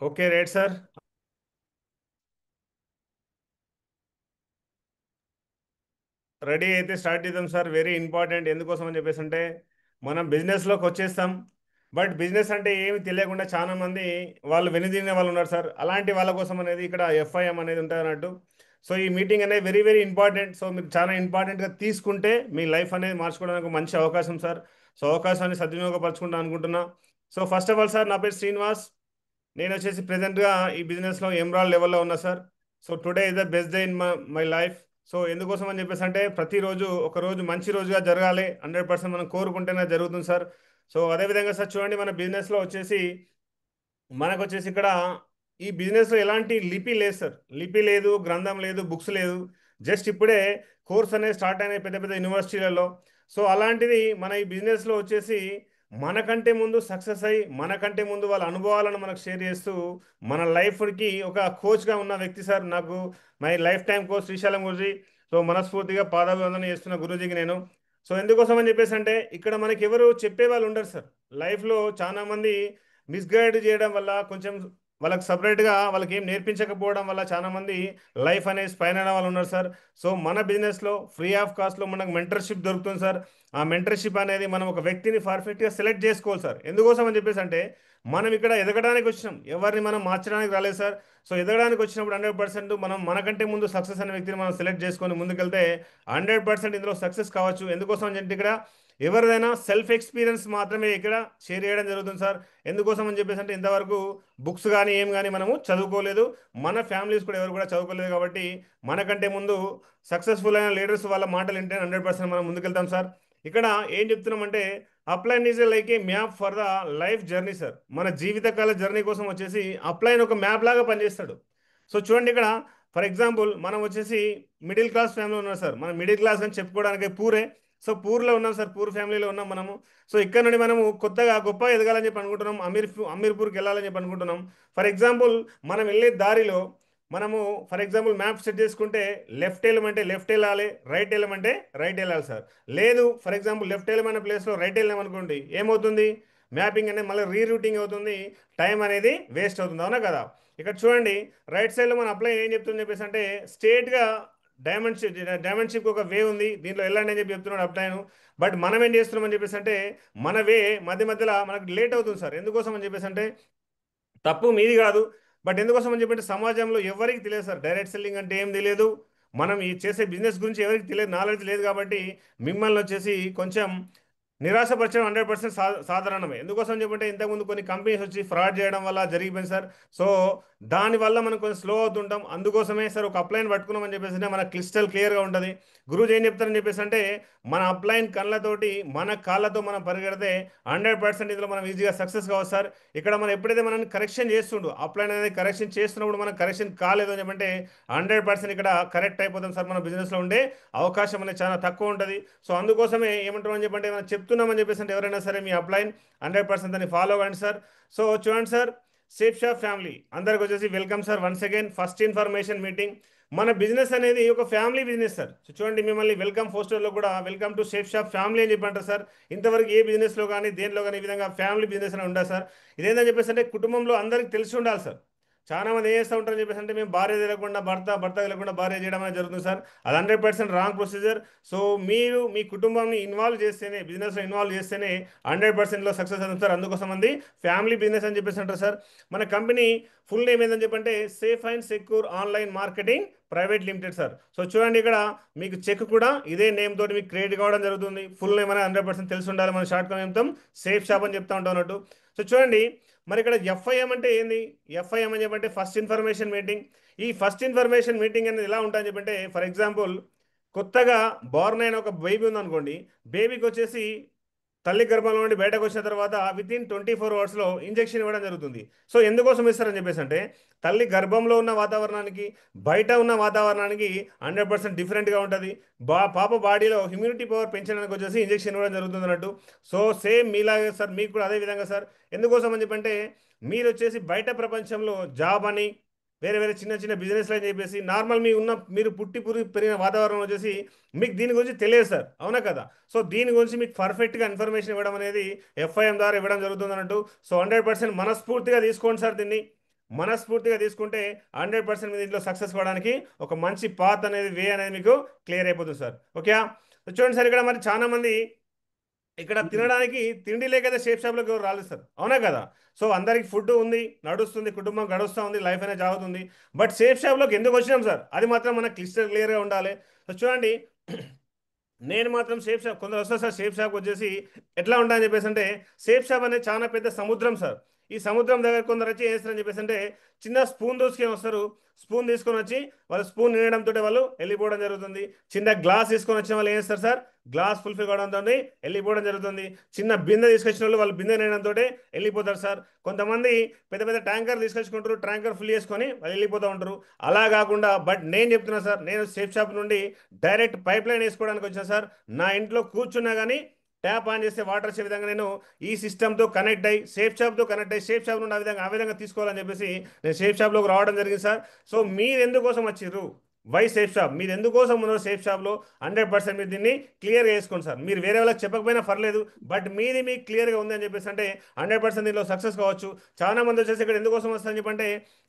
Okay right sir. Ready అయితే start చేద్దాం sir. Very important. ఎందుకోసం అని చెప్పేసి అంటే మనం బిజినెస్లోకి వచ్చేస్తాం. బట్ బిజినెస్ అంటే ఏమి తెలియకుండా చాలా మంది వాళ్ళు వెనుదిరిగిన వాళ్ళు ఉన్నారు సార్. అలాంటి వాళ్ళ కోసం అనేది ఇక్కడ ఎఫ్ఐఎం అనేది ఉంటుంది అన్నట్టు. సో ఈ మీటింగ్ అనేది వెరీ వెరీ ఇంపార్టెంట్. సో మీరు చాలా ఇంపార్టెంట్గా తీసుకుంటే మీ లైఫ్ అనేది మార్చుకోవడానికి ఒక మంచి అవకాశం సార్. సో అవకాశాన్ని సద్వినియోగపరచుకుంటా అనుకుంటున్నా. So first of all sir, నా పేరు శ్రీనివాస్. నేను వచ్చేసి ప్రెసెంట్గా ఈ బిజినెస్లో ఎమరాల్డ్ లెవెల్లో ఉన్నా sir. So today is the best day in my life. So ఎందుకోసం అని చెప్పేసి అంటే ప్రతిరోజు ఒక రోజు మంచి రోజుగా జరగాలి, 100% మనం కోరుకుంటేనే జరుగుతుంది సార్. సో అదేవిధంగా సార్ చూడండి, మన బిజినెస్లో వచ్చేసి మనకు వచ్చేసి ఇక్కడ ఈ బిజినెస్లో ఎలాంటి లిపి లేదు సార్. లిపి లేదు, గ్రంథం లేదు, బుక్స్ లేదు. జస్ట్ ఇప్పుడే కోర్స్ అనేది స్టార్ట్ అయినాయి పెద్ద పెద్ద యూనివర్సిటీలలో. సో అలాంటిది మన ఈ బిజినెస్లో వచ్చేసి మనకంటే ముందు సక్సెస్ అయ్యి మనకంటే ముందు వాళ్ళ అనుభవాలను మనకు షేర్ చేస్తూ మన లైఫ్కి ఒక కోచ్గా ఉన్న వ్యక్తి సార్ నాకు my life time coach Srisailam Guruji. So మనస్ఫూర్తిగా పాదాభివందన చేస్తున్న గురూజీకి నేను. సో ఎందుకోసం అని చెప్పేసి అంటే ఇక్కడ మనకి ఎవరు చెప్పే వాళ్ళు ఉండరు సార్. లైఫ్లో చాలా మంది మిస్గైడ్ చేయడం వల్ల కొంచెం వాళ్ళకి సపరేట్గా వాళ్ళకి ఏం నేర్పించకపోవడం వల్ల చాలా మంది లైఫ్ అనేది స్పైన్ అయిన వాళ్ళు ఉన్నారు సార్. సో మన బిజినెస్లో ఫ్రీ ఆఫ్ కాస్ట్లో మనకు మెంటర్షిప్ దొరుకుతుంది సార్. ఆ మెంటర్షిప్ అనేది మనం ఒక వ్యక్తిని పర్ఫెక్ట్గా సెలెక్ట్ చేసుకోవాలి సార్. ఎందుకోసం అని చెప్పేసి అంటే మనం ఇక్కడ ఎదగడానికి వచ్చినాం, ఎవరిని మనం మార్చడానికి రాలేదు సార్. సో ఎదగడానికి వచ్చినప్పుడు 100% మనం మనకంటే ముందు సక్సెస్ అనే వ్యక్తిని మనం సెలెక్ట్ చేసుకొని ముందుకెళ్తే 100% ఇందులో సక్సెస్ కావచ్చు. ఎందుకోసం అని చెప్పి ఇక్కడ ఎవరిదైనా సెల్ఫ్ ఎక్స్పీరియన్స్ మాత్రమే ఇక్కడ షేర్ చేయడం జరుగుతుంది సార్. ఎందుకోసం అని చెప్పేసి అంటే ఇంతవరకు బుక్స్ కానీ ఏం కానీ మనము చదువుకోలేదు, మన ఫ్యామిలీస్ కూడా ఎవరు కూడా చదువుకోలేదు. కాబట్టి మనకంటే ముందు సక్సెస్ఫుల్ అయిన లీడర్స్ వాళ్ళ మాటలు వింటే 100% మనం ముందుకెళ్తాం సార్. ఇక్కడ ఏం చెప్తున్నామంటే a plan is like a map for the life journey sir. మన జీవితకాల జర్నీ కోసం వచ్చేసి అప్లైన్ ఒక మ్యాప్ లాగా పనిచేస్తాడు. సో చూడండి ఇక్కడ ఫర్ ఎగ్జాంపుల్ మనం వచ్చేసి మిడిల్ క్లాస్ ఫ్యామిలీ ఉన్నాం సార్. మనం మిడిల్ క్లాస్ అని చెప్పుకోవడానికి పూరే. సో పూర్లో ఉన్నాం సార్, పూర్ ఫ్యామిలీలో ఉన్నాం మనము. సో ఇక్కడ నుండి మనము కొత్తగా గొప్ప ఎదగాలని చెప్పి అనుకుంటున్నాం, అమీర్పూర్కి వెళ్ళాలని చెప్పి అనుకుంటున్నాం. ఫర్ ఎగ్జాంపుల్ మనం వెళ్ళే దారిలో మనము ఫర్ ఎగ్జాంపుల్ మ్యాప్ సెట్ చేసుకుంటే లెఫ్ట్ వెళ్ళమంటే లెఫ్ట్ వెళ్ళాలి, రైట్ వెళ్ళమంటే రైట్ వెళ్ళాలి సార్. లేదు ఫర్ ఎగ్జాంపుల్ లెఫ్ట్ వెళ్ళమన్న ప్లేస్లో రైట్ వెళ్ళామనుకోండి, ఏమవుతుంది? మ్యాపింగ్ అనేది మళ్ళీ రీరూటింగ్ అవుతుంది, టైం అనేది వేస్ట్ అవుతుంది. అవునా కదా? ఇక్కడ చూడండి, రైట్ సైడ్లో మన అప్లై ఏం చెప్తుంది చెప్పేసి అంటే స్ట్రేట్గా డైమండ్ షిప్ ఒక వే ఉంది, దీంట్లో వెళ్ళండి అని చెప్పి చెప్తున్నాడు అప్లైను. బట్ మనం ఏం చేస్తున్నాం అని చెప్పేసి అంటే మన వే మధ్య మధ్యలో మనకు లేట్ అవుతుంది సార్. ఎందుకోసం అని చెప్పేసి అంటే తప్పు మీది కాదు. బట్ ఎందుకోసం అని చెప్పంటే సమాజంలో ఎవరికి తెలియదు సార్, డైరెక్ట్ సెల్లింగ్ అంటే ఏం తెలియదు. మనం ఈ చేసే బిజినెస్ గురించి ఎవరికి తెలియదు, నాలెడ్జ్ లేదు. కాబట్టి మిమ్మల్ని వచ్చేసి కొంచెం నిరాశపరచడం 100% సాధారణమే. ఎందుకోసం చెప్పంటే ఇంతకుముందు కొన్ని కంపెనీస్ వచ్చి ఫ్రాడ్ చేయడం వల్ల జరిగిపోయింది సార్. సో దానివల్ల మనం కొంచెం స్లో అవుతుంటాం. అందుకోసమే సార్ ఒక అప్లైన్ పట్టుకున్నామని చెప్పేసి అంటే మన క్లిస్టల్ క్లియర్గా ఉంటుంది. గురూజీ ఏం చెప్తారని చెప్పేసి అంటే మన అప్లైన్ కళ్ళతోటి మన కాళ్ళతో మనం పరిగెడితే 100% ఇందులో మనం ఈజీగా సక్సెస్ కావచ్చు సార్. ఇక్కడ మనం ఎప్పుడైతే మనం కరెక్షన్ చేస్తుండో అప్లైన్ అనేది కరెక్షన్ చేస్తున్నప్పుడు మనం కరెక్షన్ కాలేదు అని చెప్పంటే 100% ఇక్కడ కరెక్ట్ అయిపోతాం సార్. మన బిజినెస్లో ఉండే అవకాశం అనేది చాలా తక్కువ ఉంటుంది. సో అందుకోసమే ఏమంటారు అని చెప్పంటే మనం చెప్తున్నామని చెప్పేసి అంటే ఎవరైనా సరే మీ అప్లైన్ 100% దాన్ని ఫాలో అవ్వండి సార్. సో చూడండి సార్, సేఫ్ షాప్ ఫ్యామిలీ అందరికి వచ్చేసి welcome sir once again first information meeting. మన బిజినెస్ అనేది ఒక ఫ్యామిలీ బిజినెస్ సార్. సో చూడండి, మిమ్మల్ని వెల్కమ్ పోస్టర్లో కూడా welcome to safe shop family అని చెప్పి అంటారు సార్. ఇంతవరకు ఏ బిజినెస్లో కానీ దేంట్లో కానీ ఈ విధంగా ఫ్యామిలీ బిజినెస్ అని ఉండదు సార్. ఇదేందని చెప్పేసి అంటే కుటుంబంలో అందరికీ తెలిసి ఉండాలి సార్. చాలా మంది ఏం చేస్తూ ఉంటారని చెప్పేసి అంటే మేము భార్య తెలియకుండా భర్త, భర్త తెలియకుండా భార్య చేయడం అనేది జరుగుతుంది సార్. అది 100% రాంగ్ ప్రొసీజర్. సో మీరు మీ కుటుంబాన్ని ఇన్వాల్వ్ చేస్తేనే, బిజినెస్లో ఇన్వాల్వ్ చేస్తేనే 100%లో సక్సెస్ అవుతుంది సార్. అందుకోసం మంది ఫ్యామిలీ బిజినెస్ అని చెప్పేసి అంటారు సార్. మన కంపెనీ ఫుల్ నేమ్ ఏంటని చెప్పంటే safe and secure online marketing private limited sir. So చూడండి, ఇక్కడ మీకు చెక్ కూడా ఇదే నేమ్ తోటి మీకు క్రియేట్ కావడం జరుగుతుంది. ఫుల్ నేమ్ అనేది 100% తెలిసి ఉండాలి. మన షార్ట్ కమ్ చెప్తాం సేఫ్ షాప్ అని చెప్తా ఉంటాం అన్నట్టు. సో చూడండి, మరి ఇక్కడ ఎఫ్ఐఎం అంటే ఏంది? ఎఫ్ఐఎం అని చెప్పంటే ఫస్ట్ ఇన్ఫర్మేషన్ మీటింగ్. ఈ ఫస్ట్ ఇన్ఫర్మేషన్ మీటింగ్ అనేది ఎలా ఉంటుందని చెప్పంటే ఫర్ ఎగ్జాంపుల్ కొత్తగా బోర్న్ అయిన ఒక బేబీ ఉందనుకోండి, బేబీకి వచ్చేసి తల్లి గర్భంలో నుండి బయటకు వచ్చిన తర్వాత వితిన్ 24 అవర్స్లో ఇంజెక్షన్ ఇవ్వడం జరుగుతుంది. సో ఎందుకోసం ఇస్తారని చెప్పేసి అంటే తల్లి గర్భంలో ఉన్న వాతావరణానికి బయట ఉన్న వాతావరణానికి 100% డిఫరెంట్గా ఉంటుంది. పాప బాడీలో ఇమ్యూనిటీ పవర్ పెంచడానికి వచ్చేసి ఇంజెక్షన్ ఇవ్వడం జరుగుతుంది అన్నట్టు. సో సేమ్ మీలాగే సార్, మీకు కూడా అదే విధంగా సార్. ఎందుకోసం అని చెప్పంటే మీరు వచ్చేసి బయట ప్రపంచంలో జాబ్ అని వేరే వేరే చిన్న చిన్న బిజినెస్లు అని చెప్పేసి నార్మల్ మీరు పుట్టి పెరిగిన వాతావరణం వచ్చేసి మీకు దీని గురించి తెలియదు సార్. అవునా కదా? సో దీని గురించి మీకు పర్ఫెక్ట్గా ఇన్ఫర్మేషన్ ఇవ్వడం అనేది ఎఫ్ఐఎం ద్వారా ఇవ్వడం జరుగుతుంది అన్నట్టు. సో 100% మనస్ఫూర్తిగా తీసుకోండి సార్ దీన్ని. మనస్ఫూర్తిగా తీసుకుంటే 100% మీరు దీంట్లో సక్సెస్ అవ్వడానికి ఒక మంచి పాత్ అనేది వే అనేది మీకు క్లియర్ అయిపోతుంది సార్. ఓకే. చూడండి సార్, ఇక్కడ మరి చాలా మంది ఇక్కడ తినడానికి తిండి లేకైతే షేప్ షాప్లోకి ఎవరు రాలేదు సార్, అవునా కదా? సో అందరికి ఫుడ్ ఉంది, నడుస్తుంది, కుటుంబం గడుస్తూ ఉంది, లైఫ్ అనేది సాగుతుంది. బట్ షేప్ షాప్లోకి ఎందుకు వచ్చినాం సార్, అది మాత్రం మనకు క్లిస్టర్ క్లియర్గా ఉండాలి. సో చూడండి, నేను మాత్రం షేప్ షాప్ కొందరు వస్తారు సార్. షేప్ షాప్ వచ్చేసి ఎట్లా ఉంటాయని చెప్పేసి అంటే, షేప్ షాప్ అనేది చాలా పెద్ద సముద్రం సార్. ఈ సముద్రం దగ్గర కొందరు వచ్చి ఏం చేస్తారని చెప్పేసి అంటే, చిన్న స్పూన్ దోసుకొని వస్తారు. స్పూన్ తీసుకొని వచ్చి వాళ్ళు స్పూన్ నిండడంతో వాళ్ళు వెళ్ళిపోవడం జరుగుతుంది. చిన్న గ్లాస్ తీసుకొని వచ్చిన వాళ్ళు ఏం చేస్తారు సార్, గ్లాస్ ఫుల్ఫిల్ కావడంతో వెళ్ళిపోవడం జరుగుతుంది. చిన్న బిందె తీసుకొచ్చిన వాళ్ళు వాళ్ళు బిందె నిండడంతో వెళ్ళిపోతారు సార్. కొంతమంది పెద్ద పెద్ద ట్యాంకర్ తీసుకొచ్చుకుంటారు, ట్యాంకర్ ఫుల్ చేసుకొని వాళ్ళు వెళ్ళిపోతూ ఉంటారు. అలా కాకుండా బట్ నేను చెప్తున్నా సార్, నేను షేప్ షాప్ నుండి డైరెక్ట్ పైప్ లైన్ వేసుకోవడానికి వచ్చాను సార్. నా ఇంట్లో కూర్చున్నా కానీ ట్యాప్ ఆన్ చేస్తే వాటర్ వచ్చే విధంగా నేను ఈ సిస్టమ్తో కనెక్ట్ అయ్యి షేప్ షాప్తో కనెక్ట్ అయ్యి షేప్ షాప్ నుండి ఆ విధంగా తీసుకోవాలని చెప్పేసి నేను షేప్ షాప్లోకి రావడం జరిగింది సార్. సో మీరు ఎందుకోసం వచ్చిర్రు, వై షేప్ షాప్, మీరు ఎందుకోసం ఉన్నారు షేప్ షాప్లో, 100% మీరు దీన్ని క్లియర్గా వేసుకోండి సార్. మీరు వేరే వాళ్ళకి చెప్పకపోయినా పర్లేదు, బట్ మీది మీకు క్లియర్గా ఉంది అని చెప్పేసి అంటే 100% దీనిలో సక్సెస్ కావచ్చు. చాలా మంది వచ్చేసి ఇక్కడ ఎందుకోసం వస్తారని చెప్పంటే,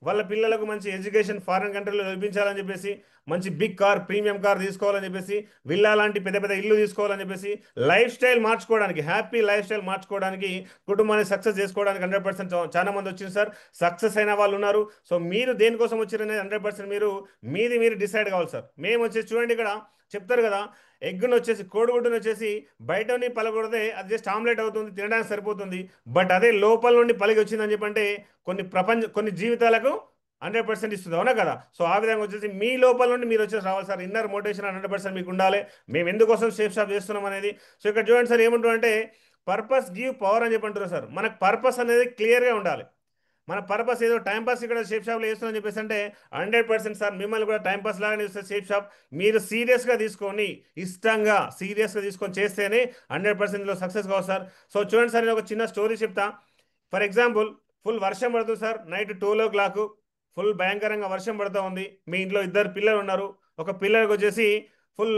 వాళ్ళ పిల్లలకు మంచి ఎడ్యుకేషన్ ఫారెన్ కంట్రీలో చదివించాలని చెప్పేసి, మంచి బిగ్ కార్ ప్రీమియం కార్ తీసుకోవాలని చెప్పేసి, విల్లా లాంటి పెద్ద పెద్ద ఇల్లు తీసుకోవాలని చెప్పేసి, లైఫ్ స్టైల్ మార్చుకోవడానికి, హ్యాపీ లైఫ్ స్టైల్ మార్చుకోవడానికి, కుటుంబాన్ని సక్సెస్ చేసుకోవడానికి 100% చాలా మంది వచ్చింది సార్. సక్సెస్ అయిన వాళ్ళు ఉన్నారు. సో మీరు దేనికోసం వచ్చారనేది 100% మీరు డిసైడ్ కావాలి సార్. మేము వచ్చేసి చూడండి, ఇక్కడ చెప్తారు కదా, ఎగ్గును వచ్చేసి కోడిగుడ్డును వచ్చేసి బయటని పలగొడితే అది జస్ట్ ఆమ్లెట్ అవుతుంది, తినడానికి సరిపోతుంది. బట్ అదే లోపల నుండి పలికి వచ్చిందని చెప్పంటే కొన్ని జీవితాలకు 100% ఇస్తుంది, అవునా కదా? సో ఆ విధంగా వచ్చేసి మీ లోపల నుండి మీరు వచ్చేసి రావాలి సార్. ఇన్నర్ మోటివేషన్ 100% మీకు ఉండాలి. మేము ఎందుకోసం షేప్ షాప్ చేస్తున్నాం అనేది. సో ఇక్కడ చూడండి సార్, ఏమంటారంటే పర్పస్ గివ్ పవర్ అని చెప్పంటారు సార్. మనకు పర్పస్ అనేది క్లియర్గా ఉండాలి. మన పర్పస్ ఏదో టైంపాస్ ఇక్కడ షేప్ షాప్లో వేస్తుందని చెప్పేసి అంటే 100% సార్ మిమ్మల్ని కూడా టైంపాస్ లాగానే ఇస్తుంది షేప్ షాప్. మీరు సీరియస్గా తీసుకొని, ఇష్టంగా సీరియస్గా తీసుకొని చేస్తేనే 100%లో సక్సెస్ కావచ్చు సార్. సో చూడండి సార్, నేను ఒక చిన్న స్టోరీ చెప్తా. ఫర్ ఎగ్జాంపుల్, ఫుల్ వర్షం పడుతుంది సార్, నైట్ 12 o'clock, ఫుల్ భయంకరంగా వర్షం పడుతూ ఉంది. మీ ఇంట్లో ఇద్దరు పిల్లలు ఉన్నారు. ఒక పిల్లలకి వచ్చేసి ఫుల్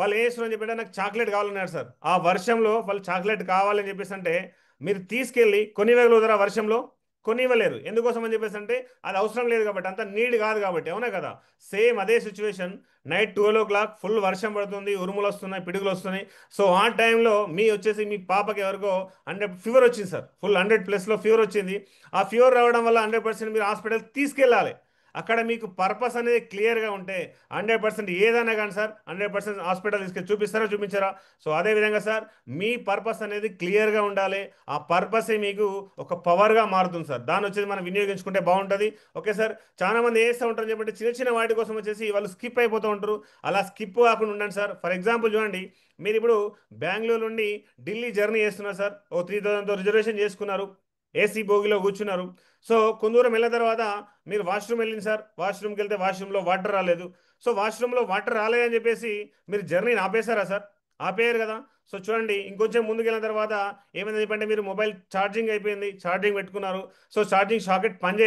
వాళ్ళు ఏం చేస్తున్నారని చెప్పంటే, నాకు చాక్లెట్ కావాలన్నారు సార్. ఆ వర్షంలో వాళ్ళు చాక్లెట్ కావాలని చెప్పేసి అంటే మీరు తీసుకెళ్ళి కొనివ్వగలుగుతారా వర్షంలో? కొనివ్వలేరు. ఎందుకోసం అని చెప్పేసి అంటే అది అవసరం లేదు కాబట్టి, అంత నీడ్ కాదు కాబట్టి, అవునా కదా? సేమ్ అదే సిచ్యువేషన్, నైట్ 12 o'clock, ఫుల్ వర్షం పడుతుంది, ఉరుములు వస్తున్నాయి, పిడుగులు వస్తున్నాయి. సో ఆ టైంలో మీ పాపకి ఎవరికో 100 ఫీవర్ వచ్చింది సార్. ఫుల్ 100+లో ఫీవర్ వచ్చింది. ఆ ఫీవర్ రావడం వల్ల 100% మీరు హాస్పిటల్ తీసుకెళ్ళాలి. అక్కడ మీకు పర్పస్ అనేది క్లియర్గా ఉంటే 100% ఏదైనా కానీ సార్ 100% హాస్పిటల్ తీసుకెళ్ళి చూపిస్తారా, చూపించారా? సో అదేవిధంగా సార్, మీ పర్పస్ అనేది క్లియర్గా ఉండాలి. ఆ పర్పసే మీకు ఒక పవర్గా మారుతుంది సార్. దాన్ని వచ్చేసి మనం వినియోగించుకుంటే బాగుంటుంది. Okay sir. చాలా మంది ఏం చేస్తూ ఉంటారు చెప్పంటే, చిన్న చిన్న వాటి కోసం వచ్చేసి వాళ్ళు స్కిప్ అయిపోతూ ఉంటారు. అలా స్కిప్ కాకుండా ఉండండి సార్. ఫర్ ఎగ్జాంపుల్ చూడండి, మీరు ఇప్పుడు బెంగళూరు నుండి ఢిల్లీ జర్నీ చేస్తున్నారు సార్. ఓ 3000తో రిజర్వేషన్ చేసుకున్నారు, ఏసీ బోగిలో కూర్చున్నారు. సో కొంత దూరం వెళ్ళిన తర్వాత మీరు వాష్రూమ్ వెళ్ళింది సార్. వాష్రూమ్కి వెళ్తే వాష్రూమ్లో వాటర్ రాలేదు. సో వాష్రూమ్లో వాటర్ రాలేదని చెప్పేసి మీరు జర్నీని ఆపేశారా సార్? ఆపేయరు కదా. సో చూడండి, ఇంకొంచెం ముందుకు వెళ్ళిన తర్వాత ఏమైంది చెప్పంటే, మీరు మొబైల్ ఛార్జింగ్ అయిపోయింది, ఛార్జింగ్ పెట్టుకున్నారు. సో ఛార్జింగ్ సాకెట్ పని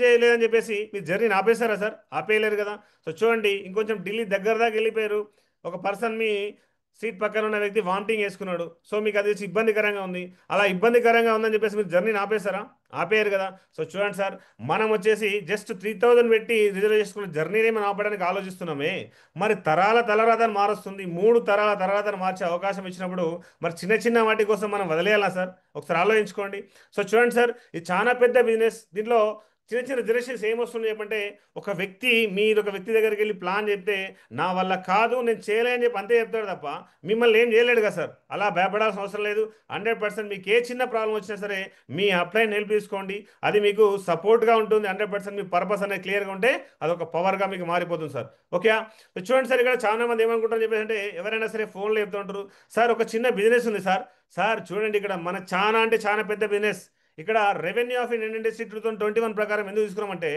చేయలేదని చెప్పేసి మీరు జర్నీని ఆపేశారా సార్? ఆపేయలేరు కదా. సో చూడండి, ఇంకొంచెం ఢిల్లీ దగ్గర దాకా వెళ్ళిపోయారు. ఒక పర్సన్ మీ సీట్ పక్కన ఉన్న వ్యక్తి వామిటింగ్ చేసుకున్నాడు. సో మీకు అది వచ్చి ఇబ్బందికరంగా ఉంది. అలా ఇబ్బందికరంగా ఉందని చెప్పేసి మీరు జర్నీని ఆపేశారా? ఆపేయరు కదా. సో చూడండి సార్, మనం వచ్చేసి జస్ట్ 3000 పెట్టి రిజర్వ్ చేసుకున్న జర్నీని మనం ఆపడానికి ఆలోచిస్తున్నామే. మరి తరాల తలరాతను మారుస్తుంది, 3 తరాల తలరాతను మార్చే అవకాశం ఇచ్చినప్పుడు మరి చిన్న చిన్న వాటి కోసం మనం వదిలేయాలా సార్? ఒకసారి ఆలోచించుకోండి. సో చూడండి సార్, ఇది చాలా పెద్ద బిజినెస్. దీంట్లో చిన్న చిన్న జనరేషన్స్ ఏమొస్తుంది చెప్పంటే, మీరు ఒక వ్యక్తి దగ్గరికి వెళ్ళి ప్లాన్ చెప్తే నా వల్ల కాదు, నేను చేయలే అని చెప్పి అంతే చెప్తాడు తప్ప మిమ్మల్ని ఏం చేయలేడు కదా సార్. అలా భయపడాల్సిన అవసరం లేదు. 100% మీకు ఏ చిన్న ప్రాబ్లం వచ్చినా సరే మీ అప్లైన్ హెల్ప్ తీసుకోండి. అది మీకు సపోర్ట్గా ఉంటుంది. 100% మీ పర్పస్ అనేది క్లియర్గా ఉంటే అదొక పవర్గా మీకు మారిపోతుంది సార్. ఓకే. చూడండి సార్, ఇక్కడ చాలా మంది ఏమనుకుంటారు చెప్పేసి అంటే, ఎవరైనా సరే ఫోన్లో చెప్తుంటారు సార్ ఒక చిన్న బిజినెస్ ఉంది సార్. సార్ చూడండి, ఇక్కడ మన చాలా అంటే చాలా పెద్ద బిజినెస్. ఇక్కడ రెవెన్యూ ఆఫ్ ఇండియన్ ఇండస్ట్రీ 2021 ప్రకారం ఎందుకు తీసుకున్నామంటే,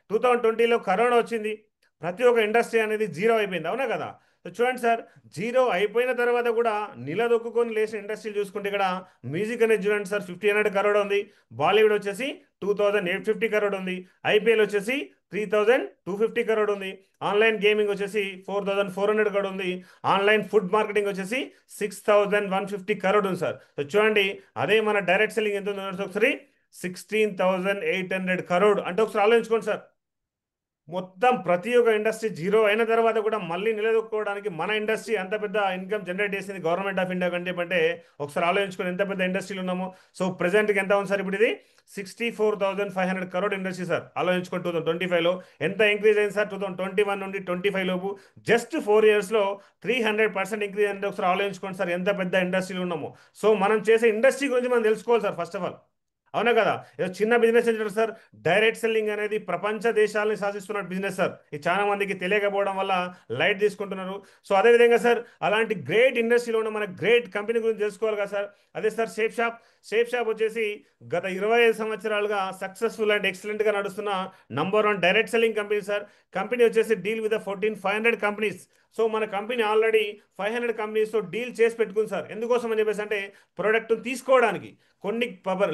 2020లో కరోనా వచ్చింది, ప్రతి ఒక్క ఇండస్ట్రీ అనేది జీరో అయిపోయింది, అవునా కదా? సో చూడండి సార్, జీరో అయిపోయిన తర్వాత కూడా నిలదొక్కుని లేచిన ఇండస్ట్రీలు చూసుకుంటే, ఇక్కడ మ్యూజిక్ అనేది చూడండి సార్, 1500 crore ఉంది. బాలీవుడ్ వచ్చేసి 2850 crore ఉంది. ఐపీఎల్ వచ్చేసి 3250 crore ఉంది. ఆన్లైన్ గేమింగ్ వచ్చేసి 4400 crore ఉంది. ఆన్లైన్ ఫుడ్ మార్కెటింగ్ వచ్చేసి 6150 crore ఉంది సార్. సో చూడండి, అదే మన డైరెక్ట్ సెల్లింగ్ ఎంత ఉందో ఒకసారి 16,800 crore అంటే ఒకసారి ఆలోచించుకోండి సార్. మొత్తం ప్రతి ఒక్క ఇండస్ట్రీ జీరో అయిన తర్వాత కూడా మళ్ళీ నిలదొక్కుకోవడానికి మన ఇండస్ట్రీ అంత పెద్ద ఇన్కమ్ జనరేట్ చేసింది గవర్నమెంట్ ఆఫ్ ఇండియా కంటే అంటే ఒకసారి ఆలోచించుకొని ఎంత పెద్ద ఇండస్ట్రీలు ఉన్నామో. సో ప్రెసెంట్కి ఎంత ఉంది సార్ ఇప్పుడు ఇది 64,500 crore ఇండస్ట్రీ సార్. ఆలోచించుకొని 2025లో ఎంత ఇంక్రీజ్ అయింది సార్. 2021 నుండి 25 లోపు జస్ట్ 4 ఇయర్స్లో 300% ఇంక్రీజ్ అంటే ఒకసారి ఆలోచించుకోండి సార్ ఎంత పెద్ద ఇండస్ట్రీలు ఉన్నామో. సో మనం చేసే ఇండస్ట్రీ గురించి మనం తెలుసుకోవాలి సార్ ఫస్ట్ ఆఫ్ ఆల్. అవునా కదా. ఏదో చిన్న బిజినెస్ ఏంటంటే సార్, డైరెక్ట్ సెల్లింగ్ అనేది ప్రపంచ దేశాలని శాసిస్తున్న బిజినెస్ సార్. ఇది చాలా మందికి తెలియకపోవడం వల్ల లైట్ తీసుకుంటున్నారు. సో అదేవిధంగా సార్ అలాంటి గ్రేట్ ఇండస్ట్రీలో ఉన్న మన గ్రేట్ కంపెనీ గురించి తెలుసుకోవాలి కదా సార్. అదే sir shape shop. Shape shop వచ్చేసి గత 25 సంవత్సరాలుగా సక్సెస్ఫుల్ అండ్ ఎక్సలెంట్గా నడుస్తున్న #1 direct selling company sir. Company వచ్చేసి డీల్ విత్ 14,500 కంపెనీస్. సో మన కంపెనీ ఆల్రెడీ 500 కంపెనీస్తో డీల్ చేసి పెట్టుకుంది సార్. ఎందుకోసం అని చెప్పేసి అంటే ప్రోడక్ట్ తీసుకోవడానికి కొన్ని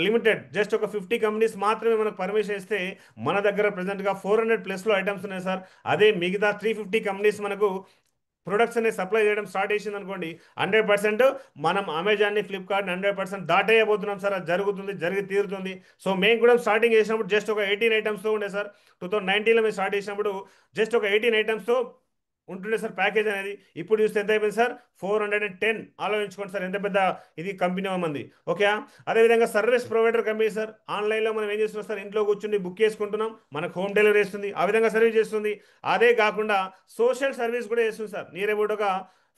లిమిటెడ్ జస్ట్ ఒక 50 కంపెనీస్ మాత్రమే మనకు పర్మిషన్ ఇస్తే మన దగ్గర ప్రజెంట్గా 400+ ఐటమ్స్ ఉన్నాయి సార్. అదే మిగతా 350 కంపెనీస్ మనకు ప్రొడక్ట్స్ అనేది సప్లై చేయడం స్టార్ట్ చేసింది అనుకోండి, 100% మనం అమెజాన్ని, ఫ్లిప్కార్ట్ని 100% దాటేయబోతున్నాం సార్. అది జరుగుతుంది, జరిగి తీరుతుంది. సో మేము కూడా స్టార్టింగ్ చేసినప్పుడు జస్ట్ ఒక 18 ఐటమ్స్తో ఉండే సార్. 2019లో మేము స్టార్ట్ చేసినప్పుడు జస్ట్ ఒక 18 ఐటమ్స్తో ఉంటుండే సార్ ప్యాకేజ్ అనేది. ఇప్పుడు చూస్తే ఎంత అయిపోయింది సార్, 410. ఆలోచించుకోండి సార్ ఎంత పెద్ద ఇది కంపెనీ మంది. ఓకే. అదేవిధంగా సర్వీస్ ప్రొవైడర్ కంపెనీ సార్. ఆన్లైన్లో మనం ఏం చేస్తున్నాం సార్, ఇంట్లో కూర్చుని బుక్ చేసుకుంటున్నాం, మనకు హోమ్ డెలివరీ చేస్తుంది, ఆ విధంగా సర్వీస్ చేస్తుంది. అదే కాకుండా సోషల్ సర్వీస్ కూడా చేస్తుంది సార్. నియర్ అబౌట్ ఒక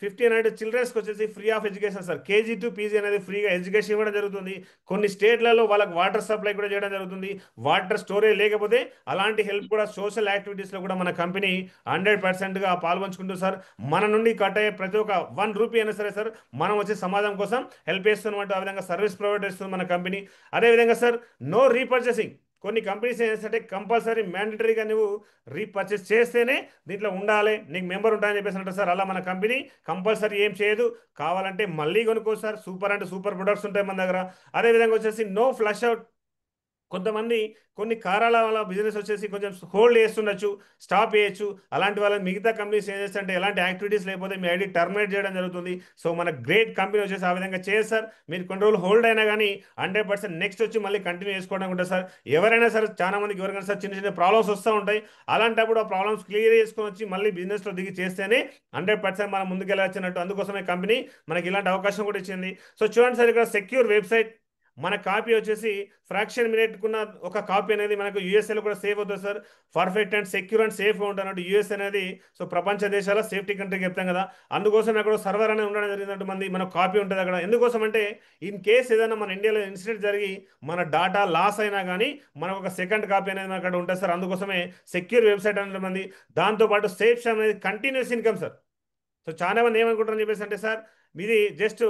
1500 చిల్డ్రన్స్కి వచ్చేసి free of education sir. KG to PG అనేది ఫ్రీగా ఎడ్యుకేషన్ ఇవ్వడం జరుగుతుంది. కొన్ని స్టేట్లలో వాళ్ళకి వాటర్ సప్లై కూడా చేయడం జరుగుతుంది. వాటర్ స్టోరేజ్ లేకపోతే అలాంటి హెల్ప్ కూడా సోషల్ యాక్టివిటీస్లో కూడా మన కంపెనీ 100%గా పాల్పంచుకుంటుంది సార్. మన నుండి కట్ అయ్యే ప్రతి ఒక్క 1 రూపీ అయినా సరే సార్ మనం వచ్చే సమాజం కోసం హెల్ప్ చేస్తున్నమాట. ఆ విధంగా సర్వీస్ ప్రొవైడ్ చేస్తుంది మన కంపెనీ. అదేవిధంగా సార్ నో రీపర్చేసింగ్. కొన్ని కంపెనీస్ ఏంటంటే కంపల్సరీ మ్యాండటరీగా నువ్వు రీపర్చేస్ చేస్తేనే దీంట్లో ఉండాలి, నీకు మెంబర్ ఉంటాయని చెప్పేసి అంటారు సార్. అలా మన కంపెనీ కంపల్సరీ ఏం చేయదు. కావాలంటే మళ్ళీ కొనుక్కో సార్. సూపర్ అంటే సూపర్ ప్రొడక్ట్స్ ఉంటాయి మన దగ్గర. అదేవిధంగా వచ్చేసి నో ఫ్లష్ అవుట్. కొంతమంది కొన్ని కారాల వల్ల బిజినెస్ వచ్చేసి కొంచెం హోల్డ్ చేస్తుండొచ్చు, స్టాప్ చేయొచ్చు. అలాంటి వాళ్ళ మిగతా కంపెనీస్ ఏం చేస్తారంటే ఎలాంటి యాక్టివిటీస్ లేకపోతే మీ ఐడి టర్మినేట్ చేయడం జరుగుతుంది. సో మన గ్రేట్ కంపెనీ వచ్చేసి ఆ విధంగా చేయదు సార్. మీరు కొన్ని రోజులు హోల్డ్ అయినా కానీ 100% నెక్స్ట్ వచ్చి మళ్ళీ కంటిన్యూ చేసుకోవడం ఉంటుంది సార్. ఎవరైనా సరే చాలా మందికి ఎవరికైనా సార్ చిన్న చిన్న ప్రాబ్లమ్స్ వస్తూ ఉంటాయి. అలాంటప్పుడు ఆ ప్రాబ్లమ్స్ క్లియర్ చేసుకొని వచ్చి మళ్ళీ బిజినెస్లో దిగి చేస్తేనే 100% మనం ముందుకెళ్ళవచ్చినట్టు. అందుకోసమే కంపెనీ మనకి ఇలాంటి అవకాశం కూడా ఇచ్చింది. సో చూడండి సార్, ఇక్కడ సెక్యూర్ వెబ్సైట్. మన కాపీ వచ్చేసి ఫ్రాక్షన్ మినిట్కున్న ఒక కాపీ అనేది మనకు యూఎస్ఏలో కూడా సేఫ్ అవుతుంది sir. Perfect and secure and safe ఉంటున్నట్టు యూఎస్ అనేది. సో ప్రపంచ దేశాల సేఫ్టీ కంట్రీకి చెప్తాం కదా, అందుకోసం అక్కడ సర్వర్ అనేది ఉండడం జరిగినట్టు మంది మన కాపీ ఉంటుంది అక్కడ. ఎందుకోసం అంటే ఇన్ కేస్ ఏదైనా మన ఇండియాలో ఇన్సిడెంట్ జరిగి మన డాటా లాస్ అయినా కానీ మనకు ఒక సెకండ్ కాపీ అనేది అక్కడ ఉంటుంది సార్. అందుకోసమే సెక్యూర్ వెబ్సైట్ అనేది మంది. దాంతోపాటు సేఫ్ అనేది కంటిన్యూస్ ఇన్కమ్ సార్. సో చాలా మంది ఏమనుకుంటారని చెప్పేసి అంటే సార్ మీది జస్ట్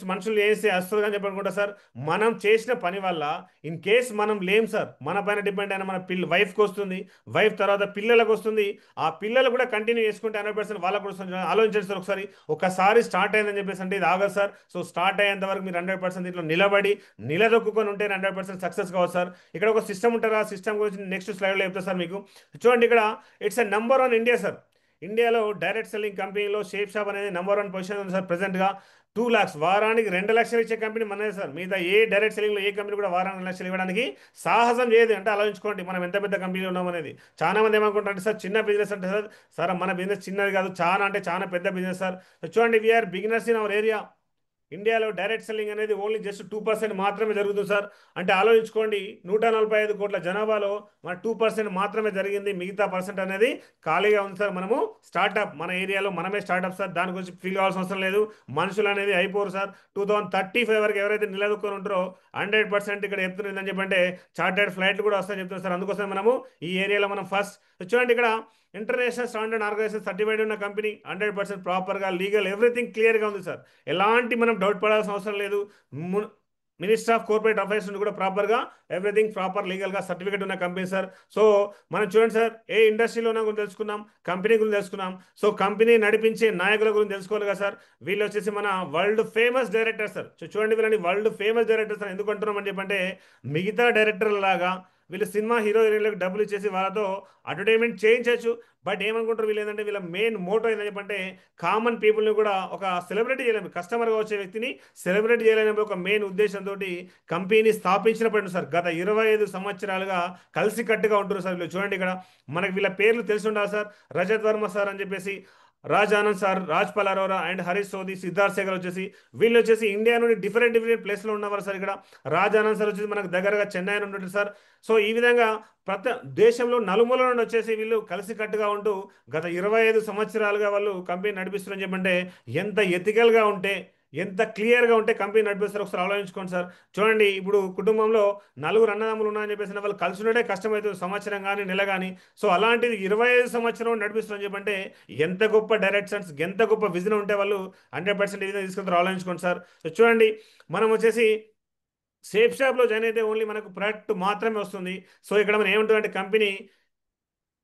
మనుషులు చేస్తే వస్తుంది అని చెప్పనుకుంటా సార్. మనం చేసిన పని వల్ల ఇన్ కేస్ మనం లేం సార్, మన పైన డిపెండ్ అయిన మన వైఫ్కి వస్తుంది, వైఫ్ తర్వాత పిల్లలకు వస్తుంది. ఆ పిల్లలు కూడా కంటిన్యూ చేసుకుంటే 100% వాళ్ళకు కూడా వస్తుంది. ఆలోచించండి సార్ ఒకసారి. ఒకసారి స్టార్ట్ అయిందని చెప్పేసి అంటే ఇది ఆగదు సార్. సో స్టార్ట్ అయ్యేంత వరకు మీరు 100% దీంట్లో నిలబడి నిలదొక్కుని ఉంటే 100% సక్సెస్ కావచ్చు సార్. ఇక్కడ ఒక సిస్టమ్ ఉంటుంది. ఆ సిస్టమ్ గురించి నెక్స్ట్ స్లైడ్లో చెప్తా సార్ మీకు. చూడండి ఇక్కడ ఇట్స్ ఎ #1 ఇండియా సార్. ఇండియాలో డైరెక్ట్ సెల్లింగ్ కంపెనీలో షేప్ షాప్ అనేది #1 పొజిషన్ ఉంది సార్. ప్రెసెంట్గా 2 lakhs వారానికి 2 లక్షలు ఇచ్చే కంపెనీ మనదే సార్. మిగతా ఏ డైరెక్ట్ సెల్లింగ్లో ఏ కంపెనీ కూడా వారానికి 2 లక్షలు ఇవ్వడానికి సాహసం చేయదు. అంటే ఆలోచించుకోండి మనం ఎంత పెద్ద కంపెనీలో ఉన్నాం అనేది. చాలా మంది ఏమనుకుంటారంటే సార్ చిన్న బిజినెస్ అంటే సార్ మన బిజినెస్ చిన్నది కాదు, చాలా అంటే చాలా పెద్ద బిజినెస్ సార్. చూడండి we are beginners in our area. ఇండియాలో డైరెక్ట్ సెల్లింగ్ అనేది ఓన్లీ జస్ట్ 2% మాత్రమే జరుగుతుంది సార్. అంటే ఆలోచించుకోండి 145 కోట్ల జనాభాలో మన 2% మాత్రమే జరిగింది. మిగతా పర్సెంట్ అనేది ఖాళీగా ఉంది సార్. మనము స్టార్టప్ మన ఏరియాలో మనమే స్టార్టప్ సార్. దాని గురించి ఫీల్ కావాల్సిన అవసరం లేదు. మనుషులు అనేది అయిపోరు సార్. 2035 వరకు ఎవరైతే నిలదొక్కుని ఉంటారో 100% ఇక్కడ చెప్తున్నది అని చెప్పంటే చార్టెడ్ ఫ్లైట్లు కూడా వస్తాయని చెప్తున్నారు సార్. అందుకోసం మనము ఈ ఏరియాలో మనం ఫస్ట్. చూడండి ఇక్కడ ఇంటర్నేషనల్ స్టాండర్డ్ ఆర్గనైజేషన్ సర్టిఫైడ్ ఉన్న కంపెనీ. 100% ప్రాపర్గా లీగల్ ఎవ్రీథింగ్ క్లియర్గా ఉంది సార్. ఎలాంటి మనం డౌట్ పడాల్సిన అవసరం లేదు. మినిస్టర్ ఆఫ్ కార్పొరేట్ అఫైర్స్ నుండి కూడా ప్రాపర్గా ఎవ్రీథింగ్ ప్రాపర్ లీగల్గా సర్టిఫికేట్ ఉన్న కంపెనీ సార్. సో మనం చూడండి సార్ ఏ ఇండస్ట్రీలో ఉన్న గురించి తెలుసుకున్నాం, కంపెనీ గురించి తెలుసుకున్నాం. సో కంపెనీ నడిపించే నాయకుల గురించి తెలుసుకోవాలి కదా సార్. వీళ్ళు వచ్చేసి మన world famous director sir. So చూడండి వీళ్ళని వరల్డ్ ఫేమస్ డైరెక్టర్ సార్ ఎందుకు అంటున్నాం అని చెప్పంటే మిగతా డైరెక్టర్ల లాగా వీళ్ళు సినిమా హీరో హీరోయిన్లకు డబ్బులు ఇచ్చేసి వాళ్ళతో అడ్వర్టైజ్మెంట్ చేయించవచ్చు. బట్ ఏమనుకుంటారు వీళ్ళు ఏంటంటే వీళ్ళ మెయిన్ మోటో ఏంటని చెప్పంటే కామన్ పీపుల్ని కూడా ఒక సెలబ్రిటీ చేయలేము, కస్టమర్గా వచ్చే వ్యక్తిని సెలబ్రిటీ చేయలేని ఒక మెయిన్ ఉద్దేశంతో కంపెనీ స్థాపించినప్పుడు సార్ గత 25 సంవత్సరాలుగా కలిసికట్టుగా ఉంటున్నారు సార్. వీళ్ళు చూడండి ఇక్కడ మనకి వీళ్ళ పేర్లు తెలిసి ఉండాలి సార్. రజత్ వర్మ సార్ అని చెప్పేసి, రాజ్ ఆనంద్ సార్, రాజ్ పల్ అరోరా అండ్ హరీష్ సోది, సిద్ధార్థ్ శేఖర్ వచ్చేసి వీళ్ళు వచ్చేసి ఇండియా నుండి డిఫరెంట్ డిఫరెంట్ ప్లేస్లో ఉన్నవారు సార్. ఇక్కడ రాజ్ ఆనంద్ సార్ వచ్చేసి మనకు దగ్గరగా చెన్నై నుండి ఉంటారు సార్. సో ఈ విధంగా ప్రతి దేశంలో నలుమూల నుండి వచ్చేసి వీళ్ళు కలిసికట్టుగా ఉంటూ గత 25 సంవత్సరాలుగా వాళ్ళు కంపెనీ నడిపిస్తున్నారని చెప్పంటే ఎంత ఎథికల్గా ఉంటే, ఎంత క్లియర్గా ఉంటే కంపెనీ నడిపిస్తారు ఒకసారి ఆలోచించుకోండి సార్. చూడండి ఇప్పుడు కుటుంబంలో నలుగురు అన్నదమ్ములు ఉన్నారని చెప్పేసి వాళ్ళు కలిసి ఉండడే కష్టమవుతుంది, సంవత్సరం కానీ నెల కానీ. సో అలాంటిది 25 సంవత్సరం నడిపిస్తున్నారని చెప్పంటే ఎంత గొప్ప డైరెక్షన్స్, ఎంత గొప్ప విజన్ ఉంటే వాళ్ళు 100% విజన్ తీసుకుంటారు ఆలోచించుకోండి సార్. సో చూడండి మనం వచ్చేసి సేఫ్ షాప్లో జాయిన్ అయితే ఓన్లీ మనకు ప్రోడక్ట్ మాత్రమే వస్తుంది. సో ఇక్కడ మనం ఏముంటుందంటే company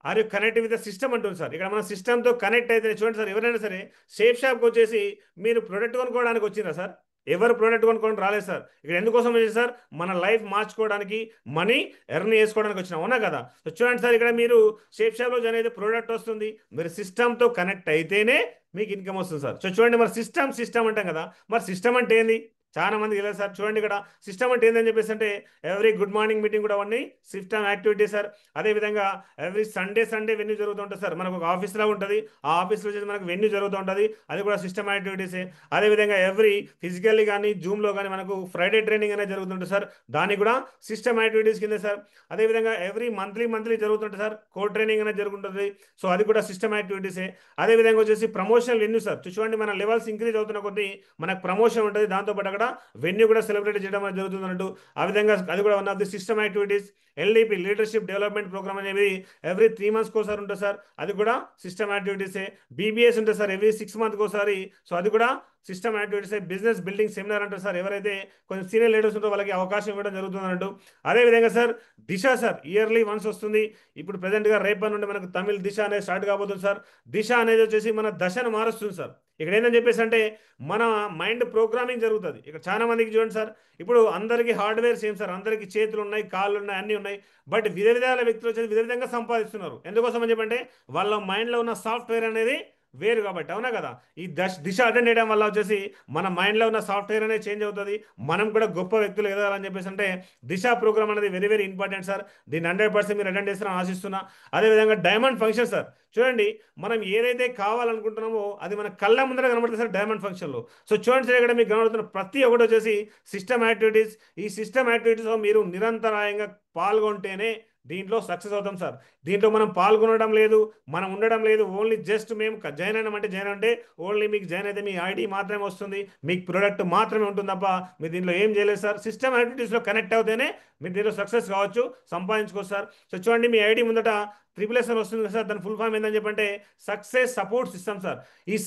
are you connect with the system అంటుంది సార్. ఇక్కడ మన సిస్టమ్తో కనెక్ట్ అయితే చూడండి సార్, ఎవరైనా సరే సేఫ్ షాప్కి వచ్చేసి మీరు ప్రొడక్ట్ కొనుక్కోవడానికి వచ్చిందా సార్? ఎవరు ప్రోడక్ట్ కొనుక్కోవడం రాలేదు సార్. ఇక్కడ ఎందుకోసం వచ్చేసి సార్ మన లైఫ్ మార్చుకోవడానికి, మనీ ఎర్న్ చేసుకోవడానికి వచ్చినా, అవునా కదా? సో చూడండి సార్ ఇక్కడ మీరు సేఫ్ షాప్లో జాయిన్ అయితే ప్రోడక్ట్ వస్తుంది, మీరు సిస్టమ్తో కనెక్ట్ అయితేనే మీకు ఇన్కమ్ వస్తుంది సార్. సో చూడండి మరి సిస్టమ్ సిస్టమ్ అంటాం కదా, మరి సిస్టమ్ అంటే ఏంది చాలా మంది తెలియదు సార్. చూడండి ఇక్కడ సిస్టమ్ అంటే ఏందని చెప్పేసి అంటే ఎవ్రీ గుడ్ మార్నింగ్ మీటింగ్ కూడా అవన్నీ సిస్టమ్ యాక్టివిటీ సార్. అదేవిధంగా ఎవ్రీ సండే సండే వెన్యూ జరుగుతూ ఉంటుంది సార్. మనకు ఒక ఆఫీస్ లాగా ఉంటుంది, ఆ ఆఫీస్లో వచ్చేసి మనకు వెన్యూ జరుగుతూ ఉంటుంది, అది కూడా సిస్టమ్ యాక్టివిటీసే. అదేవిధంగా ఎవ్రీ ఫిజికల్లీ కానీ జూమ్లో కానీ మనకు ఫ్రైడే ట్రైనింగ్ అనేది జరుగుతుంటుంది సార్, దాన్ని కూడా సిస్టమ్ యాక్టివిటీస్ కింద సార్. అదేవిధంగా ఎవ్రీ మంత్లీ జరుగుతుంటుంది సార్, కోడ్ ట్రైనింగ్ అనేది జరుగుతుంటుంది, సో అది కూడా సిస్టమ్ యాక్టివిటీసే. అదేవిధంగా వచ్చేసి ప్రమోషనల్ వెన్యూ సార్. చూడండి మన లెవెల్స్ ఇంక్రీజ్ అవుతున్న కొద్దీ మనకు ప్రమోషన్ ఉంటుంది, దాంతోపాటు అక్కడ వెన్యూ కూడా సెలబ్రేట్ చేయడం అనేది జరుగుతుంది అన్నట్టు. ఆ విధంగా అది కూడా one of the system activities. LDP leadership development program అనేది ఎవ్రీ 3 months ఒకసారి ఉంటుంది సార్, అది కూడా సిస్టమ్ యాక్టివిటీసే. బీబీఎస్ ఉంటుంది సార్ ఎవ్రీ 6 months ఒకసారి, సో అది కూడా system activities. Business building seminar అంటారు సార్, ఎవరైతే కొంచెం సీనియర్ లీడర్స్ ఉంటో వాళ్ళకి అవకాశం ఇవ్వడం జరుగుతుంది అన్నట్టు. అదేవిధంగా సార్ దిశ సార్ ఇయర్లీ వన్స్ వస్తుంది. ఇప్పుడు ప్రజెంట్గా రేపటి నుండి మనకు తమిళ్ దిశ అనేది స్టార్ట్ కాబోతుంది సార్. దిశ అనేది వచ్చేసి మన దశను మారుస్తుంది సార్. ఇక్కడ ఏంటని చెప్పేసి అంటే మన మైండ్ ప్రోగ్రామింగ్ జరుగుతుంది. ఇక్కడ చాలా మందికి చూడండి సార్, ఇప్పుడు అందరికీ హార్డ్వేర్ సేమ్ సార్, అందరికీ చేతులు ఉన్నాయి, కాళ్ళు ఉన్నాయి, అన్నీ ఉన్నాయి, బట్ విధ విధాల వ్యక్తులు వచ్చేసి విధ విధంగా సంపాదిస్తున్నారు. ఎందుకోసం అని చెప్పంటే వాళ్ళ మైండ్లో ఉన్న సాఫ్ట్వేర్ అనేది వేరు కాబట్టి, అవునా కదా? ఈ దిశ అటెండ్ చేయడం వల్ల వచ్చేసి మన మైండ్లో ఉన్న సాఫ్ట్వేర్ అనేది చేంజ్ అవుతుంది, మనం కూడా గొప్ప వ్యక్తులు ఎదగాలని చెప్పేసి అంటే దిశ ప్రోగ్రామ్ అనేది వెరీ వెరీ ఇంపార్టెంట్ సార్. దీన్ని 100% మీరు అటెండ్ చేస్తారని ఆశిస్తున్నా. అదేవిధంగా డైమండ్ ఫంక్షన్ సార్. చూడండి మనం ఏదైతే కావాలనుకుంటున్నామో అది మన కళ్ళ ముందర కనబడుతుంది సార్ డైమండ్ ఫంక్షన్లో. సో చూడండి సార్ ఇక్కడ మీకు కనబడుతున్న ప్రతి ఒక్కటి వచ్చేసి సిస్టమ్ యాక్టివిటీస్. ఈ సిస్టమ్ యాక్టివిటీస్లో మీరు నిరంతరాయంగా పాల్గొంటేనే దీంట్లో సక్సెస్ అవుతాం సార్. దీంట్లో మనం పాల్గొనడం లేదు, మనం ఉండడం లేదు, ఓన్లీ జస్ట్ మేము జాయిన్ అయినామంటే జాయిన్ అంటే ఓన్లీ మీకు జాయిన్ అయితే మీ ఐడి మాత్రమే వస్తుంది, మీకు ప్రోడక్ట్ మాత్రమే ఉంటుంది తప్ప మీరు దీంట్లో ఏం చేయలేదు సార్. సిస్టమ్ యాక్టివిటీస్లో కనెక్ట్ అవుతేనే మీరు దీంట్లో సక్సెస్ కావచ్చు, సంపాదించుకోవచ్చు సార్. సో చూడండి మీ ఐడి ముందట ట్రిపుల్ అని వస్తుంది కదా సార్, దాని ఫుల్ ఫామ్ ఏంటని చెప్పంటే సక్సెస్ సపోర్ట్ సిస్టమ్ సార్. ఈ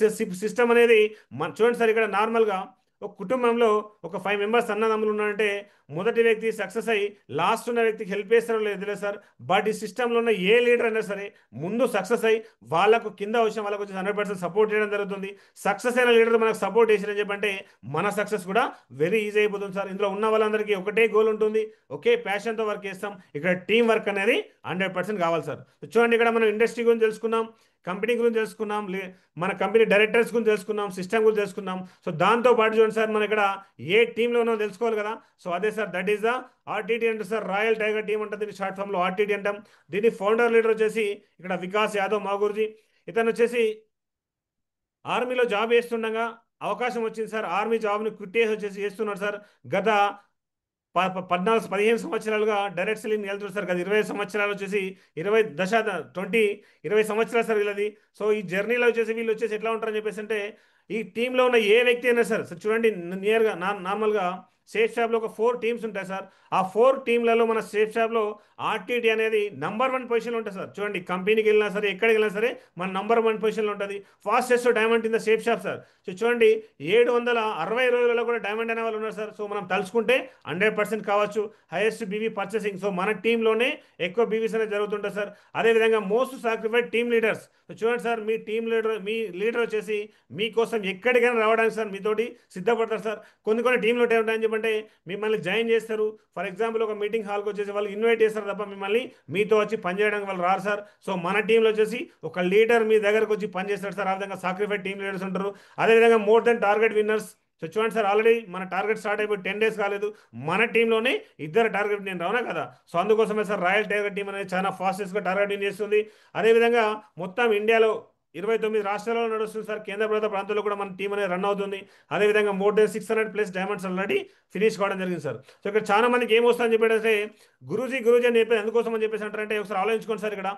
సిస్టమ్ అనేది చూడండి సార్ ఇక్కడ నార్మల్గా ఒక కుటుంబంలో ఒక 5 members అన్నదమ్ములు ఉన్నారంటే మొదటి వ్యక్తి సక్సెస్ అయ్యి లాస్ట్ ఉన్న వ్యక్తికి హెల్ప్ చేస్తారో లేదు సార్. బట్ ఈ సిస్టంలో ఉన్న ఏ లీడర్ అయినా సరే ముందు సక్సెస్ అయ్యి వాళ్ళకు కింద వచ్చిన వాళ్ళకు వచ్చి 100% సపోర్ట్ చేయడం జరుగుతుంది. సక్సెస్ అయిన లీడర్ మనకు సపోర్ట్ చేసిరని చెప్పంటే మన సక్సెస్ కూడా వెరీ ఈజీ అయిపోతుంది సార్. ఇందులో ఉన్న వాళ్ళందరికీ ఒకటే గోల్ ఉంటుంది, ఒకే ప్యాషన్తో వర్క్ చేస్తాం. ఇక్కడ టీం వర్క్ అనేది 100% కావాలి సార్. చూడండి ఇక్కడ మనం ఇండస్ట్రీ గురించి తెలుసుకున్నాం, కంపెనీ గురించి తెలుసుకున్నాం, మన కంపెనీ డైరెక్టర్స్ గురించి తెలుసుకున్నాం, సిస్టమ్ గురించి తెలుసుకున్నాం. సో దాంతో పాటు చూడండి సార్ మనం ఇక్కడ ఏ టీంలో ఉన్నామో తెలుసుకోవాలి కదా. సో అదే sir that is the RTT అంటే సార్ రాయల్ టైగర్ టీం అంటే దీన్ని షార్ట్ ఫామ్లో ఆర్టీటీ అంటాం. దీని ఫౌండర్ లీడర్ వచ్చేసి ఇక్కడ వికాస్ యాదవ్ మాగుర్జీ. ఇతను వచ్చేసి ఆర్మీలో జాబ్ చేస్తుండగా అవకాశం వచ్చింది సార్, ఆర్మీ జాబ్ని క్విట్ చేసి వచ్చేసి చేస్తున్నాడు సార్. గత 14-15 సంవత్సరాలుగా డైరెక్ట్ సెల్లింగ్ వెళ్తున్నారు సార్. గత 20 సంవత్సరాలు వచ్చేసి 20 సంవత్సరాలు సార్ వీళ్ళది. సో ఈ జర్నీలో వచ్చేసి వీళ్ళు వచ్చేసి ఎట్లా ఉంటారని చెప్పేసి అంటే ఈ టీంలో ఉన్న ఏ వ్యక్తి అయినా సార్ చూడండి నియర్గా నార్మల్గా సేఫ్ షాప్లో ఒక 4 టీమ్స్ ఉంటాయి సార్. ఆ 4 టీంలలో మన సేఫ్ షాప్లో ఆర్టీటీ అనేది నంబర్ 1 పొజిషన్లో ఉంటుంది సార్. చూడండి కంపెనీకి వెళ్ళినా సరే ఎక్కడికి వెళ్ళినా సరే మన నంబర్ 1 పొజిషన్లో ఉంటుంది. Fastest diamond in the safe Shop sir. So చూడండి 760 రోజులలో కూడా డైమండ్ అనే వాళ్ళు ఉన్నారు సార్. సో మనం తలుచుకుంటే 100% కావచ్చు. హైయెస్ట్ బీవీ పర్చేసింగ్, సో మన టీంలోనే ఎక్కువ బీవీస్ అనేది జరుగుతుంటుంది సార్. అదేవిధంగా most sacrificed team leaders. So చూడండి సార్ మీ లీడర్ వచ్చేసి మీకోసం ఎక్కడికైనా రావడానికి సార్ మీతోటి సిద్ధపడతారు సార్. కొన్ని టీంలు ఉంటాయని చెప్పంటే మిమ్మల్ని జాయిన్ చేస్తారు. ఫర్ ఎగ్జాంపుల్ ఒక మీటింగ్ హాల్కి వచ్చేసి వాళ్ళు ఇన్వైట్ చేస్తారు తప్ప మిమ్మల్ని మీతో వచ్చి పనిచేయడానికి వాళ్ళు రారు సార్. సో మన టీంలో వచ్చేసి ఒక లీడర్ మీ దగ్గరకు వచ్చి పనిచేస్తారు సార్. ఆ విధంగా సాక్రిఫైడ్ టీమ్ లీడర్స్ ఉంటారు. అదేవిధంగా more than target winners. So చూడండి సార్, ఆల్రెడీ మన టార్గెట్ స్టార్ట్ అయిపోయి 10 days కాలేదు, మన టీంలోనే ఇద్దరు టార్గెట్ నేను రావునా కదా. సో అందుకోసమే సార్ రాయల్ టైగర్ టీం అనేది చాలా ఫాస్టెస్ట్గా టార్గెట్ విన్ చేస్తుంది. అదేవిధంగా మొత్తం ఇండియాలో 29 రాష్ట్రాలలో నడుస్తుంది సార్. కేంద్ర ప్రభుత్వ ప్రాంతాల్లో కూడా మన టీం అనేది రన్ అవుతుంది. అదేవిధంగా more than 600+ diamonds already finish కావడం జరిగింది సార్. సో ఇక్కడ చాలా మందికి ఏమొస్తుందని చెప్పేసి గురూజీ గురూజీ అని చెప్పేసి ఎందుకోసం అని చెప్పేసి అంటారంటే ఒకసారి ఆలోచించుకోండి సార్. ఇక్కడ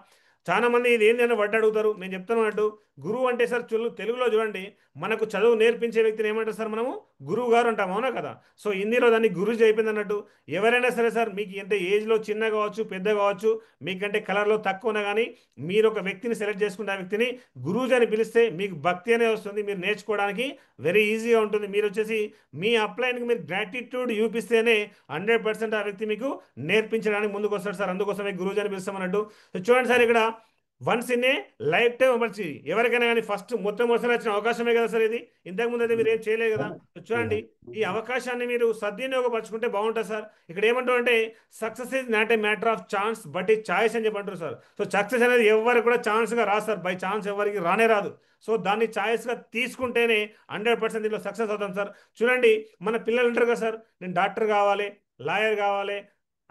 చాలా మంది ఇది ఏంటి అని వడ్డు అడుగుతారు. నేను చెప్తాను అన్నట్టు, గురువు అంటే సార్ తెలుగులో చూడండి, మనకు చదువు నేర్పించే వ్యక్తిని ఏమంటారు సార్ మనము? గురువు గారు అంటాం, అవునా కదా. సో హిందీలో దాన్ని గురూజీ అయిపోయింది అన్నట్టు. ఎవరైనా సరే సార్, మీకు ఎంత ఏజ్లో చిన్న కావచ్చు పెద్ద కావచ్చు, మీకంటే కలర్లో తక్కువ ఉన్నా కానీ మీరు ఒక వ్యక్తిని సెలెక్ట్ చేసుకుంటే ఆ వ్యక్తిని గురూజీ అని పిలిస్తే మీకు భక్తి అనేది వస్తుంది. మీరు నేర్చుకోవడానికి వెరీ ఈజీగా ఉంటుంది. మీరు వచ్చేసి మీ అప్లైన్కి మీరు గ్రాటిట్యూడ్ చూపిస్తేనే 100% ఆ వ్యక్తి మీకు నేర్పించడానికి ముందుకు వస్తాడు సార్. అందుకోసమే గురూజీ అని పిలుస్తామన్నట్టు. సో చూడండి సార్, ఇక్కడ once in a life time opportunity. ఎవరికైనా కానీ ఫస్ట్ మొట్టమొదటి వచ్చిన అవకాశమే కదా సార్ ఇది. ఇంతకుముందు అయితే మీరు ఏం చేయలేదు కదా. చూడండి, ఈ అవకాశాన్ని మీరు సద్వినియోగపరచుకుంటే బాగుంటుంది సార్. ఇక్కడ ఏమంటారు అంటే success is not a matter of chance but ఈ ఛాయిస్ అని చెప్పంటారు సార్. సో సక్సెస్ అనేది ఎవరికి కూడా ఛాన్స్గా రాదు సార్, బై ఛాన్స్ ఎవరికి రానే రాదు. సో దాన్ని ఛాయిస్గా తీసుకుంటేనే 100% దీంట్లో సక్సెస్ అవుతాం సార్. చూడండి, మన పిల్లలు ఉంటారు కదా సార్, నేను డాక్టర్ కావాలి, లాయర్ కావాలి,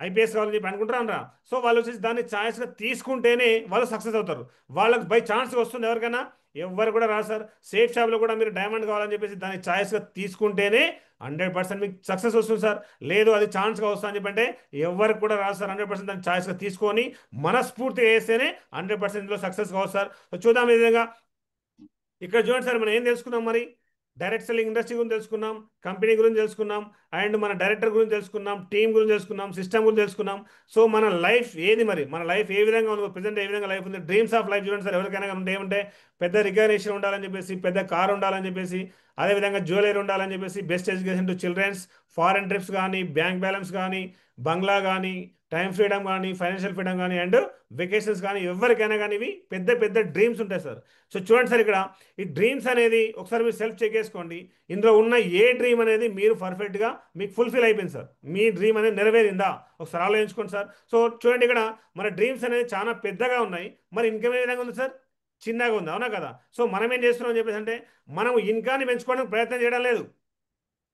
ఐపీఎస్ కావాలని చెప్పి అనుకుంటారా. సో వాళ్ళు వచ్చేసి దాన్ని ఛాయిస్గా తీసుకుంటేనే వాళ్ళు సక్సెస్ అవుతారు. వాళ్ళకి బై ఛాన్స్ వస్తుంది ఎవరికైనా, ఎవరు కూడా రాదు సార్. సేఫ్ షాప్లో కూడా మీరు డైమండ్ కావాలని చెప్పేసి దాన్ని ఛాయిస్గా తీసుకుంటేనే 100% మీకు సక్సెస్ వస్తుంది సార్. లేదు అది ఛాన్స్గా వస్తా అని చెప్పంటే ఎవరికి కూడా రాదు సార్. 100% దాన్ని ఛాయిస్గా తీసుకొని మనస్ఫూర్తిగా వేస్తేనే 100% ఇందులో సక్సెస్ కావచ్చు సార్. చూద్దాం ఈ విధంగా. ఇక్కడ చూడండి సార్, మనం ఏం తెలుసుకున్నాం మరి? డైరెక్ట్ సెల్లింగ్ ఇండస్ట్రీ గురించి తెలుసుకున్నాం, కంపెనీ గురించి తెలుసుకున్నాం, అండ్ మన డైరెక్టర్ గురించి తెలుసుకున్నాం, టీం గురించి తెలుసుకున్నాం, సిస్టమ్ గురించి తెలుసుకున్నాం. సో మన లైఫ్ ఏది మరి, మన లైఫ్ ఏ విధంగా ఉంది, ప్రజెంట్ ఏ విధంగా లైఫ్ ఉంది, డ్రీమ్స్ ఆఫ్ లైఫ్ చూడండి సార్. ఎవరికైనా ఉంటే ఏమంటే పెద్ద రికగ్నేషన్ ఉండాలని చెప్పేసి, పెద్ద కార్ ఉండాలని చెప్పేసి, అదేవిధంగా జ్యువెలరీ ఉండాలని చెప్పేసి, best education to childrens, foreign trips కానీ, బ్యాంక్ బ్యాలెన్స్ కానీ, బంగ్లా కానీ, టైం ఫ్రీడమ్ కానీ, ఫైనాన్షియల్ ఫ్రీడమ్ కానీ, అండ్ వెకేషన్స్ కానీ, ఎవరికైనా కానీ ఇవి పెద్ద పెద్ద డ్రీమ్స్ ఉంటాయి సార్. సో చూడండి సార్, ఇక్కడ ఈ డ్రీమ్స్ అనేది ఒకసారి మీరు సెల్ఫ్ చెక్ చేసుకోండి. ఇందులో ఉన్న ఏ డ్రీమ్ అనేది మీరు పర్ఫెక్ట్గా మీకు ఫుల్ఫిల్ అయిపోయింది సార్, మీ డ్రీమ్ అనేది నెరవేరిందా ఒకసారి ఆలోచించుకోండి సార్. సో చూడండి, ఇక్కడ మన డ్రీమ్స్ అనేది చాలా పెద్దగా ఉన్నాయి, మరి ఇన్కమ్ ఏ విధంగా ఉంది సార్? చిన్నగా ఉంది, అవునా కదా. సో మనం ఏం చేస్తున్నాం అని చెప్పేసి అంటే మనం ఇన్కాన్ని పెంచుకోవడానికి ప్రయత్నం చేయడం లేదు.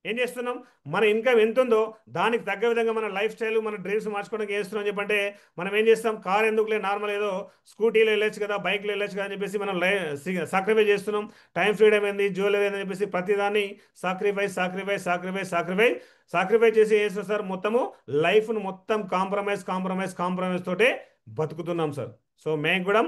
ఏం చేస్తున్నాం? మన ఇన్కమ్ ఎంత ఉందో దానికి తగ్గ విధంగా మన లైఫ్ స్టైల్, మన డ్రీమ్స్ మార్చుకోవడానికి చేస్తున్నాం అని చెప్పంటే మనం ఏం చేస్తాం? కార్ ఎందుకులే, నార్మల్ ఏదో స్కూటీలో వెళ్ళొచ్చు కదా, బైక్లో వెళ్ళొచ్చు కదా అని చెప్పేసి మనం సాక్రిఫైస్ చేస్తున్నాం. టైం ఫ్రీడమ్ ఏంది, జ్యువెలరీ అని చెప్పేసి ప్రతిదాన్ని sacrifice sacrifice sacrifice sacrifice sacrifice చేసి చేస్తాం సార్. మొత్తము లైఫ్ను మొత్తం కాంప్రమైజ్ కాంప్రమైజ్ కాంప్రమైజ్ తోటే బతుకుతున్నాం సార్. సో మేము కూడా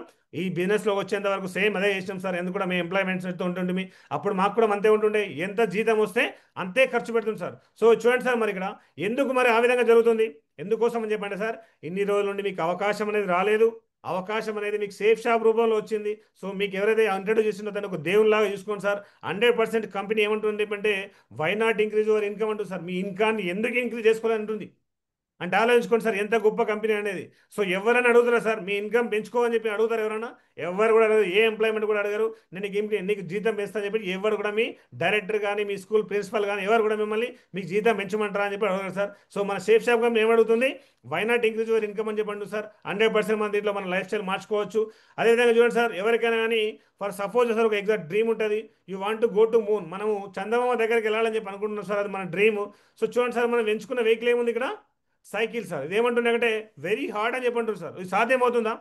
ఈ బిజినెస్లోకి వచ్చేంత వరకు సేమ్ అదే చేసినాం సార్. ఎందుకు కూడా మేము ఎంప్లాయ్మెంట్స్ ఉంటుండే, అప్పుడు మాకు కూడా అంతే ఉంటుండే, ఎంత జీతం వస్తే అంతే ఖర్చు పెడుతుంది సార్. సో చూడండి సార్, మరి ఇక్కడ ఎందుకు మరి ఆ విధంగా జరుగుతుంది? ఎందుకోసం అని చెప్పండి సార్, ఇన్ని రోజుల నుండి మీకు అవకాశం అనేది రాలేదు. అవకాశం అనేది మీకు సేఫ్ షాప్ రూపంలో వచ్చింది. సో మీకు ఎవరైతే ఇంట్రడ్యూస్ చేసిందో దాన్ని ఒక దేవునిలాగా చూసుకోండి సార్. 100% కంపెనీ ఏమంటుంది అంటే why not increase your income అంటుంది సార్. మీ ఇన్కాన్ని ఎందుకు ఇంక్రీజ్ చేసుకోవాలని అంటుంది అంటే ఆలోచించుకోండి సార్, ఎంత గొప్ప కంపెనీ అనేది. సో ఎవరైనా అడుగుతారా సార్ మీ ఇన్కమ్ పెంచుకోవని చెప్పి అడుగుతారు ఎవరైనా? ఎవరు కూడా అడగరు. ఏ ఎంప్లాయ్మెంట్ కూడా అడగరు నేను నీకు జీతం పెంచుతా అని చెప్పి ఎవరు కూడా మీ డైరెక్టర్ కానీ, మీ స్కూల్ ప్రిన్సిపల్ కానీ ఎవరు కూడా మిమ్మల్ని మీకు జీతం పెంచమంటారా అని చెప్పి అడగరు సార్. సో మన సేఫ్ షాప్ కంపెనీ ఏమడుగుతుంది? Why not increase your income అని చెప్పండి సార్. 100% మన దీంట్లో మన లైఫ్ స్టైల్ మార్చుకోవచ్చు. అదేవిధంగా చూడండి సార్, ఎవరికైనా కానీ ఫర్ సపోజ్ సార్ ఒక ఎగ్జాక్ట్ డ్రీమ్ ఉంటుంది, you want to go to moon. మనము చందమామ దగ్గరికి వెళ్ళాలని చెప్పి అనుకుంటున్నాం సార్, అది మన డ్రీమ్. సో చూడండి సార్, మనం ఎంచుకున్న వెహికల్ ఏముంది ఇక్కడ? Cycle sir. ఇదేమంటున్నాయంటే వెరీ హార్డ్ అని చెప్పంటారు సార్. ఇది సాధ్యమవుతుందా?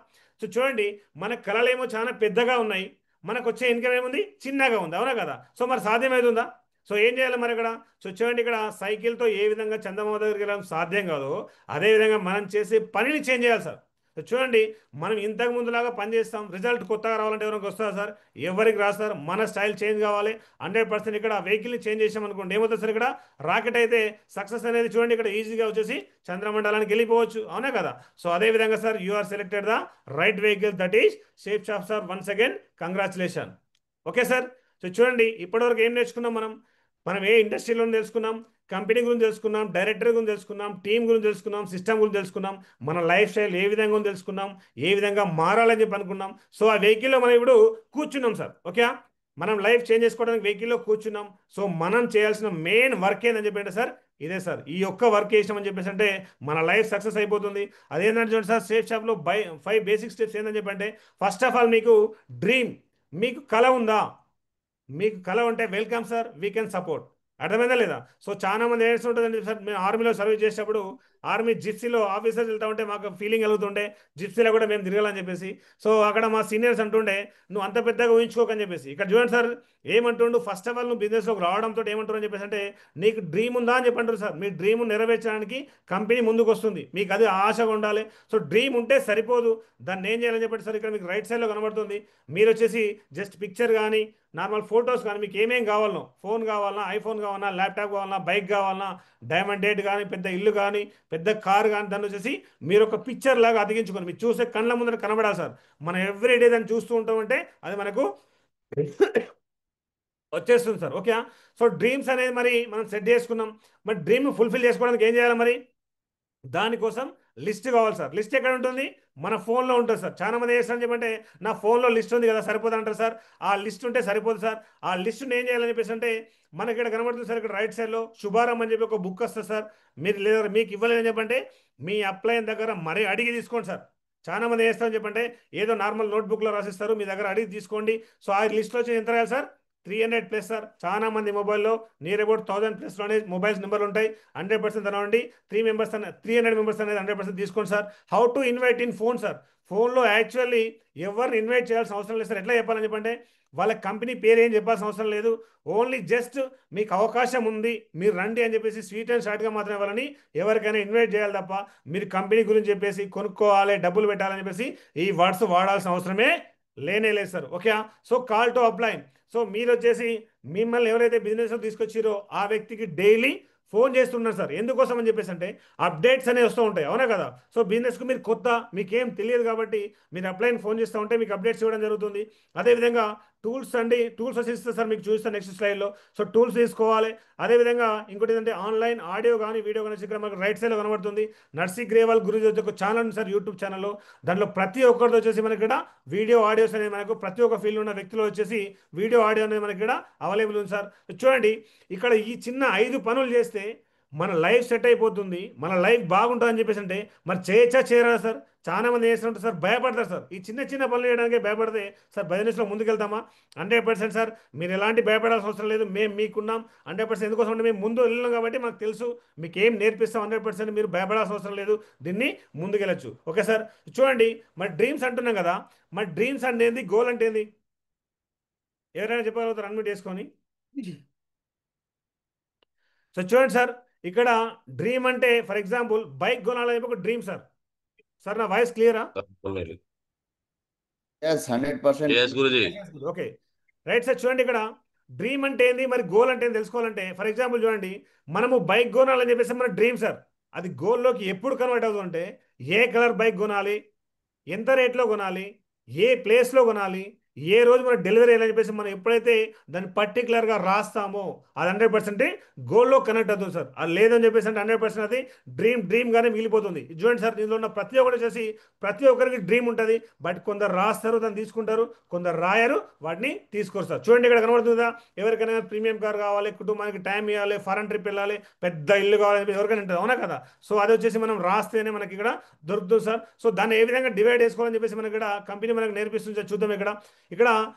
సో చూడండి, మన కళలేమో చాలా పెద్దగా ఉన్నాయి, మనకు వచ్చే ఇన్కమ్ ఏముంది? చిన్నగా ఉంది, అవునా కదా. సో మరి సాధ్యమవుతుందా? సో ఏం చేయాలి మరి ఇక్కడ? సో చూడండి, ఇక్కడ సైకిల్తో ఏ విధంగా చందమామ దగ్గరికి వెళ్ళడం సాధ్యం కాదు, అదేవిధంగా మనం చేసే పనిని చేంజ్ చేయాలి సార్. సో చూడండి, మనం ఇంతకు ముందులాగా పని చేస్తాం, రిజల్ట్ కొత్తగా రావాలంటే ఎవరికి వస్తుందా సార్? ఎవరికి రాదు సార్. మన స్టైల్ చేంజ్ కావాలి. 100% ఇక్కడ వెహికల్ని చేంజ్ చేసాం అనుకోండి, ఏమవుతుంది సార్? ఇక్కడ రాకెట్ అయితే సక్సెస్ అనేది చూడండి ఇక్కడ ఈజీగా వచ్చేసి చంద్రమండలానికి వెళ్ళిపోవచ్చు, అవునా కదా. సో అదేవిధంగా sir, you are selected the right vehicle, that is Safe Shop sir. Once again congratulation. Okay sir. So చూడండి, ఇప్పటివరకు ఏం నేర్చుకున్నాం మనం? మనం ఏ ఇండస్ట్రీలో తెలుసుకున్నాం, కంపెనీ గురించి తెలుసుకున్నాం, డైరెక్టర్ గురించి తెలుసుకున్నాం, టీం గురించి తెలుసుకున్నాం, సిస్టమ్ గురించి తెలుసుకున్నాం, మన లైఫ్ స్టైల్ ఏ విధంగా ఉందో తెలుసుకున్నాం, ఏ విధంగా మారాలని చెప్పి అనుకున్నాం. సో ఆ వెహికల్లో మనం ఇప్పుడు కూర్చున్నాం సార్. ఓకే, మనం లైఫ్ చేంజ్ చేసుకోవడానికి వెహికల్లో కూర్చున్నాం. సో మనం చేయాల్సిన మెయిన్ వర్క్ ఏందని చెప్పండి సార్, ఇదే సార్, ఈ ఒక్క వర్క్ చేసినామని చెప్పేసి అంటే మన లైఫ్ సక్సెస్ అయిపోతుంది. అదేంటంటే చూడండి సార్, సేఫ్ షాప్లో 5 బేసిక్ స్టెప్స్ ఏంటని చెప్పంటే, ఫస్ట్ ఆఫ్ ఆల్ మీకు డ్రీమ్, మీకు కళ ఉందా? మీకు కళ ఉంటే welcome sir, we can support. అర్థమైందా లేదా? సో చాలా మంది ఏం ఉంటుందండి సార్, మేము ఆర్మీలో సర్వీస్ చేసేటప్పుడు ఆర్మీ జిప్సీలో ఆఫీసర్స్ వెళ్తా ఉంటే మాకు ఫీలింగ్ కలుగుతుండే, జిప్సీలో కూడా మేము తిరగాలని చెప్పేసి. సో అక్కడ మా సీనియర్స్ అంటుండే, నువ్వు అంత పెద్దగా ఊహించుకోకని చెప్పేసి. ఇక్కడ చూడండి సార్, ఏమంటుండు, ఫస్ట్ ఆఫ్ ఆల్ నువ్వు బిజినెస్లోకి రావడంతో ఏమంటారు అని చెప్పేసి అంటే, నీకు డ్రీమ్ ఉందా అని చెప్పంటారు సార్. మీ డ్రీమ్ నెరవేర్చడానికి కంపెనీ ముందుకు వస్తుంది, మీకు అది ఆశగా ఉండాలి. సో డ్రీమ్ ఉంటే సరిపోదు, దాన్ని ఏం చేయాలని చెప్పండి సార్. ఇక్కడ మీకు రైట్ సైడ్లో కనబడుతుంది, మీరు వచ్చేసి జస్ట్ పిక్చర్ కానీ నార్మల్ ఫొటోస్ కానీ మీకు ఏమేం కావాలనో, ఫోన్ కావాలన్నా, ఐఫోన్ కావాలన్నా, ల్యాప్టాప్ కావాలన్నా, బైక్ కావాలన్నా, డైమండ్ డేట్ కానీ, పెద్ద ఇల్లు కానీ, పెద్ద కారు కానీ, దాన్ని వచ్చేసి మీరు ఒక పిక్చర్ లాగా అతికించుకొని మీరు చూసే కళ్ళ ముందర కనబడాలి సార్. మనం ఎవ్రీడే దాన్ని చూస్తూ ఉంటామంటే అది మనకు వచ్చేస్తుంది సార్. ఓకే. సో డ్రీమ్స్ అనేది మరి మనం సెట్ చేసుకున్నాం. మరి డ్రీమ్ ఫుల్ఫిల్ చేసుకోవడానికి ఏం చేయాలి మరి? దానికోసం లిస్ట్ కావాలి సార్. లిస్ట్ ఎక్కడ ఉంటుంది? మన ఫోన్లో ఉంటుంది సార్. చాలా మంది చేస్తారని చెప్పంటే, నా ఫోన్లో లిస్ట్ ఉంది కదా సరిపోదు అంటారు సార్. ఆ లిస్ట్ ఉంటే సరిపోదు సార్. ఆ లిస్ట్ని ఏం చేయాలని చెప్పేసి అంటే, మనకి ఇక్కడ కనబడుతుంది సార్, ఇక్కడ రైట్ సైడ్లో శుభారం అని చెప్పి ఒక బుక్ వస్తుంది సార్. మీరు లేదా మీకు ఇవ్వలేదని చెప్పంటే మీ అప్లైన్ దగ్గర మరీ అడిగి తీసుకోండి సార్. చాలా మంది చేస్తారని చెప్పంటే, ఏదో నార్మల్ నోట్బుక్లో రాసిస్తారు, మీ దగ్గర అడిగి తీసుకోండి. సో ఆ లిస్ట్లో వచ్చి ఎంత రాయాలి సార్? 300+ సార్. చాలా మంది మొబైల్లో నియర్ అబౌట్ 1000+లోనే మొబైల్స్ నెంబర్లు ఉంటాయి. 100% అనండి. 3 మెంబర్స్ 300 మెంబర్స్ అనేది 100% తీసుకోండి sir. How to invite in phone sir. ఫోన్లో యాక్చువల్లీ ఎవరిని ఇన్వైట్ చేయాల్సిన అవసరం లేదు సార్. ఎట్లా చెప్పాలని చెప్పంటే, వాళ్ళ కంపెనీ పేరు ఏం చెప్పాల్సిన అవసరం లేదు. ఓన్లీ జస్ట్ మీకు అవకాశం ఉంది, మీరు రండి అని చెప్పేసి స్వీట్ అండ్ షార్ట్గా మాత్రమే వాళ్ళని ఎవరికైనా ఇన్వైట్ చేయాలి తప్ప, మీరు కంపెనీ గురించి చెప్పేసి కొనుక్కోవాలి, డబ్బులు పెట్టాలని చెప్పేసి ఈ వర్డ్స్ వాడాల్సిన అవసరమే లేనే లేదు sir. Okay. So call to apply. So మీరు వచ్చేసి మిమ్మల్ని ఎవరైతే బిజినెస్లో తీసుకొచ్చిరో ఆ వ్యక్తికి డైలీ ఫోన్ చేస్తున్నారు సార్. ఎందుకోసం అని చెప్పేసి అంటే, అప్డేట్స్ అనేవి వస్తూ ఉంటాయి, అవునా కదా? సో బిజినెస్కి మీరు కొత్త, మీకేం తెలియదు కాబట్టి మీరు అప్లైన్ ఫోన్ చేస్తూ ఉంటే మీకు అప్డేట్స్ ఇవ్వడం జరుగుతుంది. అదేవిధంగా టూల్స్ అండి, టూల్స్ వచ్చి ఇస్తారు సార్, మీకు చూపిస్తాను నెక్స్ట్ స్లైడ్లో. సో టూల్స్ తీసుకోవాలి. అదేవిధంగా ఇంకోటి ఏంటంటే, ఆన్లైన్ ఆడియో కానీ వీడియో కానీ ఇక్కడ మనకు రైట్ సైడ్లో కనబడుతుంది. నర్సీ గ్రేవాల్ గురించి వచ్చి ఒక ఛానల్ ఉంది సార్, యూట్యూబ్ ఛానల్లో. దాంట్లో ప్రతి ఒక్కరితో వచ్చేసి మనకి ఇక్కడ వీడియో ఆడియోస్ అనేది మనకు ప్రతి ఒక్క ఫీల్డ్ ఉన్న వ్యక్తులు వచ్చేసి వీడియో ఆడియో అనేది మనకి ఇక్కడ అవైలబుల్ ఉంది సార్. చూడండి, ఇక్కడ ఈ చిన్న 5 పనులు చేస్తే మన లైఫ్ సెట్ అయిపోతుంది, మన లైఫ్ బాగుంటుంది అని చెప్పేసి అంటే, మరి చేయొచ్చా చేయరా సార్? చాలా మంది చేస్తుంటారు సార్, భయపడతారు సార్. ఈ చిన్న చిన్న పనులు చేయడానికి భయపడితే సార్ బిజినెస్లో ముందుకెళ్తామా? 100% సార్. మీరు ఎలాంటి భయపడాల్సిన అవసరం లేదు, మేము మీకున్నాం 100%. ఎందుకోసం అంటే మేము ముందు వెళ్ళాం కాబట్టి మాకు తెలుసు, మీకు ఏం నేర్పిస్తాం. 100% మీరు భయపడాల్సిన అవసరం లేదు, దీన్ని ముందుకెళ్ళచ్చు. Okay sir. చూడండి, మరి డ్రీమ్స్ అంటున్నాం కదా, మరి డ్రీమ్స్ అంటే ఏంది, గోల్ అంటే ఏంది? ఎవరైనా చెప్పగలుగుతారు అన్మ్యూట్ చేసుకొని? సో చూడండి సార్, ఇక్కడ డ్రీమ్ అంటే ఫర్ ఎగ్జాంపుల్ బైక్ కొనాలని ఒక డ్రీమ్ సార్. సార్ నా వాయిస్ క్లియరా? Yes 100%. Yes Guruji. Okay, right sir. చూడండి, ఇక్కడ డ్రీమ్ అంటే ఏంది, మరి గోల్ అంటే ఏంది తెలుసుకోవాలంటే, ఫర్ ఎగ్జాంపుల్ చూడండి, మనము బైక్ కొనాలని చెప్పేసి మన డ్రీమ్ సార్. అది గోల్లోకి ఎప్పుడు కన్వర్ట్ అవుతుందంటే, ఏ కలర్ బైక్ కొనాలి, ఎంత రేట్లో కొనాలి, ఏ ప్లేస్లో కొనాలి, ఏ రోజు మనకు డెలివరీ అయ్యాలని చెప్పేసి మనం ఎప్పుడైతే దాన్ని పర్టికులర్గా రాస్తామో అది 100% గోల్లో కనెక్ట్ అవుతుంది సార్. అది లేదని చెప్పేసి అంటే 100% అది డ్రీమ్గానే మిగిలిపోతుంది. చూడండి సార్, దీనిలో ఉన్న ప్రతి ఒక్కటి వచ్చేసి ప్రతి ఒక్కరికి డ్రీమ్ ఉంటుంది. బట్ కొందరు రాస్తారు, దాన్ని తీసుకుంటారు, కొందరు రాయరు, వాటిని తీసుకోరు సార్. చూడండి, ఇక్కడ కనబడుతుందా? ఎవరికైనా ప్రీమియం కార్ కావాలి, కుటుంబానికి టైం ఇవ్వాలి, ఫారెన్ ట్రిప్ వెళ్ళాలి, పెద్ద ఇల్లు కావాలని చెప్పి ఎవరికైనా ఉంటుంది, అవునా కదా? సో అది వచ్చేసి మనం రాస్తేనే మనకి ఇక్కడ దొరుకుతుంది సార్. సో దాన్ని ఏ విధంగా డివైడ్ చేసుకోవాలని చెప్పేసి మనకి ఇక్కడ కంపెనీ మనకు నేర్పిస్తుంది సార్. చూద్దాం, ఇక్కడ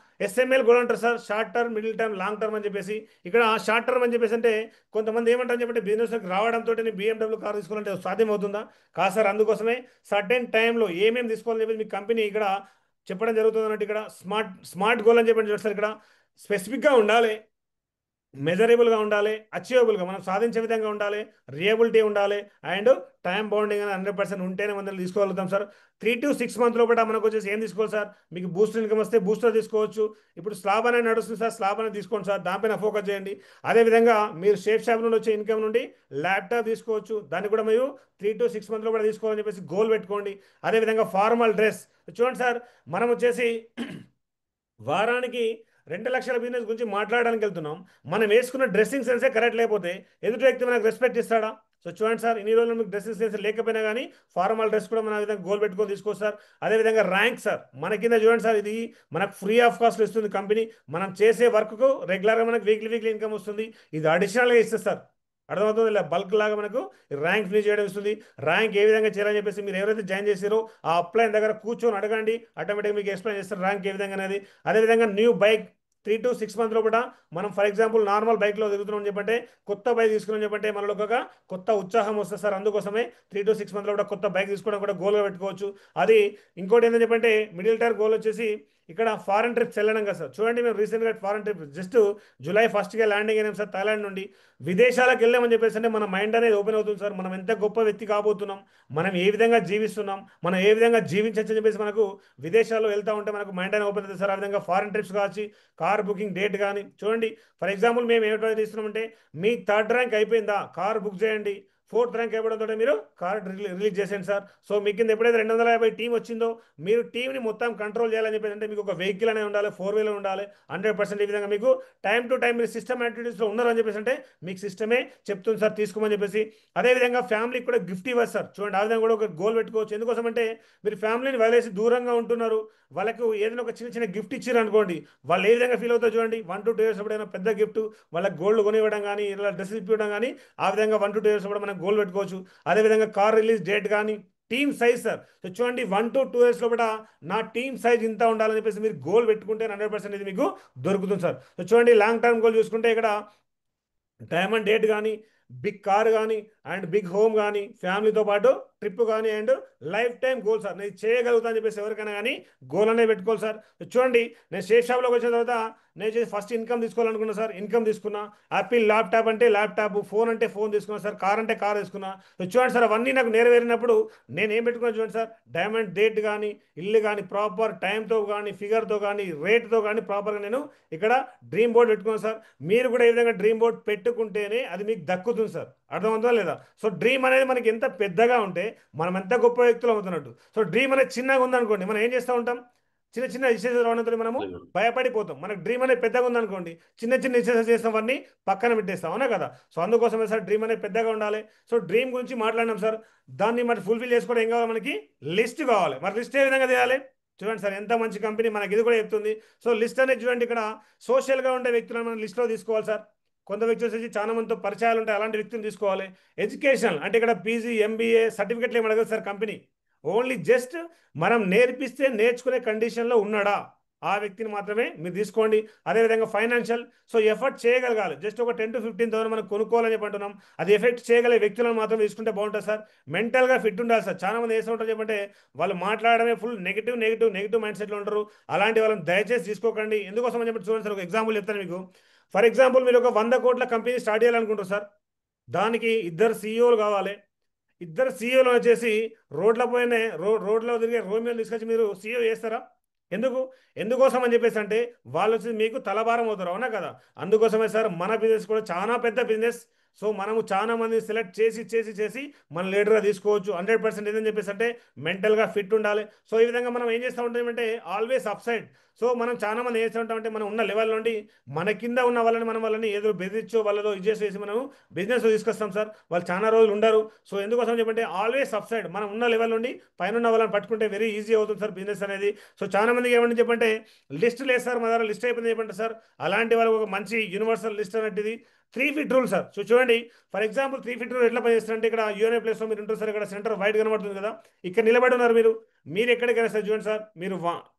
ఎస్ఎంఎల్ గోల్ అంటారు sir, short term, middle term, long term అని చెప్పేసి. ఇక్కడ షార్ట్ టర్మ్ అని చెప్పేసి అంటే, కొంతమంది ఏమంటారు చెప్పంటే, బిజినెస్లోకి రావడంతో BMW కార్ తీసుకోవాలంటే సాధ్యం అవుతుందా? కాదు సార్. అందుకోసమే సర్టెన్ టైంలో ఏమేమి తీసుకోవాలని చెప్పేసి మీ కంపెనీ ఇక్కడ చెప్పడం జరుగుతుంది అన్నట్టు. ఇక్కడ స్మార్ట్ గోల్ అని చెప్పండి చూడండి సార్. ఇక్కడ స్పెసిఫిక్గా ఉండాలి, మెజరబుల్గా ఉండాలి, అచీవబుల్గా మనం సాధించే విధంగా ఉండాలి, రియబిలిటీ ఉండాలి, అండ్ టైం బౌండింగ్ అని 100% ఉంటేనే మనం తీసుకోగలుగుతాం సార్. 3 to 6 months లోపల మనకు వచ్చేసి ఏం తీసుకోవాలి సార్? మీకు బూస్టర్ ఇన్కమ్ వస్తే బూస్టర్ తీసుకోవచ్చు. ఇప్పుడు స్లాబ్ అనేది నడుస్తుంది సార్, స్లాబ్ అనేది తీసుకోండి సార్, దానిపైన ఫోకస్ చేయండి. అదేవిధంగా మీరు షేప్ షాప్ నుండి వచ్చే ఇన్కమ్ నుండి ల్యాప్టాప్ తీసుకోవచ్చు, దాన్ని కూడా మీరు 3 to 6 months లోపల తీసుకోవాలని చెప్పేసి గోల్ పెట్టుకోండి. అదేవిధంగా ఫార్మల్ డ్రెస్. చూడండి సార్, మనం వచ్చేసి వారానికి 2 లక్షల బిజినెస్ గురించి మాట్లాడడానికి వెళ్తున్నాం. మనం వేసుకున్న డ్రెస్సింగ్ సెన్సే కరెక్ట్ లేకపోతే ఎదుటి వ్యక్తి మనకు రెస్పెక్ట్ ఇస్తాడా? సో చూడండి సార్, ఇన్ని రోజులు మీకు డ్రెస్సింగ్ సెన్స్ లేకపోయినా కానీ ఫార్మల్ డ్రెస్ కూడా మన విధంగా గోల్ పెట్టుకొని తీసుకోవచ్చు సార్. అదేవిధంగా ర్యాంక్ సార్, మన కింద చూడండి సార్, ఇది మనకు ఫ్రీ ఆఫ్ కాస్ట్ ఇస్తుంది కంపెనీ. మనం చేసే వర్క్కు రెగ్యులర్గా మనకు వీక్లీ ఇన్కమ్ వస్తుంది. ఇది అడిషనల్గా ఇస్తుంది సార్. అర్థమవుతుంది ఇలా బల్క్ లాగా మనకు ర్యాంక్ ఫినిష్ చేయడం ఇస్తుంది. ర్యాంక్ ఏ విధంగా చేయాలని చెప్పేసి మీరు ఎవరైతే జాయిన్ చేసారో ఆ అప్లైన్ దగ్గర కూర్చొని అడగండి, ఆటోమేటిక్గా మీకు ఎక్స్ప్లెయిన్ చేస్తారు ర్యాంక్ ఏ విధంగా అనేది. అదేవిధంగా న్యూ బైక్ 3 to 6 months లోపల మనం ఫర్ ఎగ్జాంపుల్ నార్మల్ బైక్లో తిరుగుతున్నాం చెప్పంటే, కొత్త బైక్ తీసుకున్నాం చెప్పంటే మనలో ఒక కొత్త ఉత్సాహం వస్తుంది సార్. అందుకోసమే 3 to 6 months లోపల కొత్త బైక్ తీసుకోవడం కూడా గోల్గా పెట్టుకోవచ్చు. అది ఇంకోటి ఏంటంటే చెప్పంటే మిడిల్ టైర్ గోల్ వచ్చేసి ఇక్కడ ఫారెన్ ట్రిప్స్ వెళ్ళడం కదా సార్. చూడండి మేము రీసెంట్గా foreign trip just July 1st landing అయినాం సార్ థాయిలాండ్ నుండి. విదేశాలకు వెళ్ళామని చెప్పేసి అంటే మన మైండ్ అనేది ఓపెన్ అవుతుంది సార్. మనం ఎంత గొప్ప వ్యక్తి కాబోతున్నాం, మనం ఏ విధంగా జీవిస్తున్నాం, మనం ఏ విధంగా జీవించవచ్చు అని చెప్పేసి మనకు విదేశాల్లో వెళ్తూ ఉంటే మనకు మైండ్ అనేది ఓపెన్ అవుతుంది సార్. ఆ విధంగా ఫారెన్ ట్రిప్స్ కావచ్చు, కార్ బుకింగ్ డేట్ కానీ చూడండి. ఫర్ ఎగ్జాంపుల్ మేము ఏమిటో తీస్తున్నామంటే, మీ 3rd ర్యాంక్ అయిపోయిందా కార్ బుక్ చేయండి, 4th ర్యాంక్ అయిపోవడంతో మీరు కార్ రిలీజ్ చేసేయండి సార్. సో మీ కింద ఎప్పుడైతే 250 టీం వచ్చిందో మీరు టీంని మొత్తం కంట్రోల్ చేయాలని చెప్పేసి అంటే మీకు ఒక వెహికల్ అనేది ఉండాలి, 4 వీలర్ ఉండాలి 100%. ఈ విధంగా మీకు టైం టు టైం మీరు సిస్టమ్ యాక్టివిటీస్లో ఉన్నారు అని చెప్పేసి అంటే మీకు సిస్టమే చెప్తుంది సార్ తీసుకోమని చెప్పేసి. అదేవిధంగా ఫ్యామిలీకి కూడా గిఫ్ట్ ఇవ్వచ్చు సార్. చూడండి ఆ విధంగా కూడా ఒక గోల్ పెట్టుకోవచ్చు. ఎందుకోసం అంటే మీరు ఫ్యామిలీని వదిలేసి దూరంగా ఉంటున్నారు, వాళ్ళకు ఏదైనా ఒక చిన్న చిన్న గిఫ్ట్ ఇచ్చారు అనుకోండి, వాళ్ళు ఏ విధంగా ఫీల్ అవుతారు చూడండి. 1 to 2 years అప్పుడైనా పెద్ద గిఫ్ట్ వాళ్ళకి గోల్డ్ కొనివ్వడం కానీ, ఇలా డ్రెస్ ఇప్పించడం కానీ, ఆ విధంగా 1 to 2 years కూడా మనం గోల్ పెట్టుకోవచ్చు. అదేవిధంగా కార్ రిలీజ్ డేట్ కానీ, టీమ్ సైజ్ సార్. సో చూడండి 1 to 2 years లోపల నా టీమ్ సైజ్ ఇంత ఉండాలని చెప్పేసి మీరు గోల్ పెట్టుకుంటే 100% ఇది మీకు దొరుకుతుంది సార్. సో చూడండి లాంగ్ టర్మ్ గోల్ చూసుకుంటే ఇక్కడ డైమండ్ డేట్ కానీ, బిగ్ కార్ కానీ, అండ్ బిగ్ హోమ్ కానీ, ఫ్యామిలీతో పాటు ట్రిప్ కానీ, and life time goal sir. నేను చేయగలుగుతా అని చెప్పేసి ఎవరికైనా కానీ గోల్ అనేది పెట్టుకోవాలి సార్. చూడండి నేను షేర్ షాప్లోకి వచ్చిన తర్వాత నేను చేసి ఫస్ట్ ఇన్కమ్ తీసుకోవాలనుకున్నా సార్. ఇన్కమ్ తీసుకున్నా. యాపిల్ ల్యాప్టాప్ అంటే ల్యాప్టాప్, ఫోన్ అంటే ఫోన్ తీసుకున్నా సార్, కార్ అంటే కార్ తీసుకున్నా. చూడండి సార్ అవన్నీ నాకు నెరవేరినప్పుడు నేను ఏం పెట్టుకున్నా చూడండి సార్. డైమండ్ డేట్ కానీ, ఇల్లు కానీ, ప్రాపర్ టైంతో కానీ, ఫిగర్తో కానీ, రేట్తో కానీ ప్రాపర్గా నేను ఇక్కడ డ్రీమ్ బోర్డ్ పెట్టుకున్నాను సార్. మీరు కూడా ఈ విధంగా డ్రీమ్ బోర్డ్ పెట్టుకుంటేనే అది మీకు దక్కుతుంది సార్. అర్థమవుతుందా లేదా? సో డ్రీమ్ అనేది మనకి ఎంత పెద్దగా ఉంటే మనం ఎంత గొప్ప వ్యక్తులు అవుతున్నట్టు. సో డ్రీమ్ అనేది చిన్నగా ఉందనుకోండి, మనం ఏం చేస్తూ ఉంటాం, చిన్న చిన్న ఇష్యూస్ రావడంతో మనము భయపడిపోతాం. మనకు డ్రీమ్ అనేది పెద్దగా ఉందనుకోండి, చిన్న చిన్న ఇష్యూస్ చేస్తామన్నీ పక్కన పెట్టేస్తాం, అవునా కదా? సో అందుకోసమే సార్ డ్రీమ్ అనేది పెద్దగా ఉండాలి. సో డ్రీమ్ గురించి మాట్లాడినాం సార్. దాన్ని మరి ఫుల్ఫిల్ చేసుకోవడం ఏం కావాలి, మనకి లిస్ట్ కావాలి. మరి లిస్ట్ ఏ విధంగా చేయాలి చూడండి సార్. ఎంత మంచి కంపెనీ మనకి ఇది కూడా చెప్తుంది. సో లిస్ట్ అనేది చూడండి, ఇక్కడ సోషల్గా ఉండే వ్యక్తులను మనం లిస్ట్లో తీసుకోవాలి సార్. కొంత వ్యక్తులు వచ్చేసి చాలా మందితో పరిచయాలు ఉంటాయి, అలాంటి వ్యక్తులు తీసుకోవాలి. ఎడ్యుకేషన్ అంటే ఇక్కడ పీజీ, ఎంబీఏ సర్టిఫికెట్లు ఏమి అడగదు సార్ కంపెనీ. ఓన్లీ జస్ట్ మనం నేర్పిస్తే నేర్చుకునే కండిషన్లో ఉన్నాడా ఆ వ్యక్తిని మాత్రమే మీరు తీసుకోండి. అదేవిధంగా ఫైనాన్షియల్, సో ఎఫర్ట్ చేయగలగాలి. జస్ట్ ఒక 10 to 15,000 మనం కొనుక్కోవాలని చెప్పి అంటున్నాం, అది ఎఫెక్ట్ చేయగలిగే వ్యక్తులను మాత్రం తీసుకుంటే బాగుంటుంది సార్. మెంటల్గా ఫిట్ ఉండాలి సార్. చాలా మంది వేస్తూ ఉంటారు చెప్పంటే వాళ్ళు మాట్లాడమే ఫుల్ నెగిటివ్ మైండ్ సెట్లో ఉంటారు. అలాంటి వాళ్ళని దయచేసి తీసుకోకండి. ఎందుకోసం అని చెప్పి చూడండి సార్, ఒక ఎగ్జాంపుల్ చెప్తాను మీకు. ఫర్ ఎగ్జాంపుల్ మీరు ఒక 100 కోట్ల కంపెనీ స్టార్ట్ చేయాలనుకుంటారు సార్. దానికి 2 CEOలు కావాలి. 2 CEOలు వచ్చేసి రోడ్లో తిరిగే రోమియోని తీసుకొచ్చి మీరు CEO చేస్తారా? ఎందుకు? ఎందుకోసం అని చెప్పేసి అంటే వాళ్ళు వచ్చి మీకు తలభారం అవుతారు, అవునా కదా? అందుకోసమే సార్ మన బిజినెస్ కూడా చాలా పెద్ద బిజినెస్. సో మనము చాలా మంది సెలెక్ట్ చేసి మన లీడర్గా తీసుకోవచ్చు. 100% ఏదని చెప్పేసి అంటే మెంటల్గా ఫిట్ ఉండాలి. సో ఈ విధంగా మనం ఏం చేస్తూ ఉంటామంటే ఆల్వేస్ అప్ సైడ్. సో మనం చాలా మంది ఏం చేస్తూ ఉంటామంటే మనం ఉన్న లెవెల్ నుండి మన కింద ఉన్న వాళ్ళని ఏదో బెదిరించో వాళ్ళతో ఇది చేసి మనము బిజినెస్ తీసుకొస్తాం సార్. వాళ్ళు చాలా రోజులు ఉండరు. సో ఎందుకోసం చెప్పంటే ఆల్వేస్ అప్ సైడ్, మనం ఉన్న లెవెల్ నుండి పైన ఉన్న వాళ్ళని పట్టుకుంటే వెరీ ఈజీ అవుతుంది సార్ బిజినెస్ అనేది. సో చాలా మందికి ఏమంటే చెప్పంటే లిస్ట్ లేదు సార్ మా దగ్గర, లిస్ట్ అయిపోయింది చెప్పండి సార్. అలాంటి వాళ్ళకి ఒక మంచి యూనివర్సల్ లిస్ట్ అనేది 3 feet రూల్ సార్. సో చూడండి ఫర్ ఎగ్జాంపుల్ 3 feet రూల్ ఎట్లా పనిచేస్తారంటే, ఇక్కడ యూఎన్ఏ ప్లేస్లో మీరు ఉంటారు సార్. ఇక్కడ సెంటర్ వైట్ కనబడుతుంది కదా, ఇక్కడ నిలబడి ఉన్నారు మీరు ఎక్కడికైనా సార్ చూడండి సార్. మీరు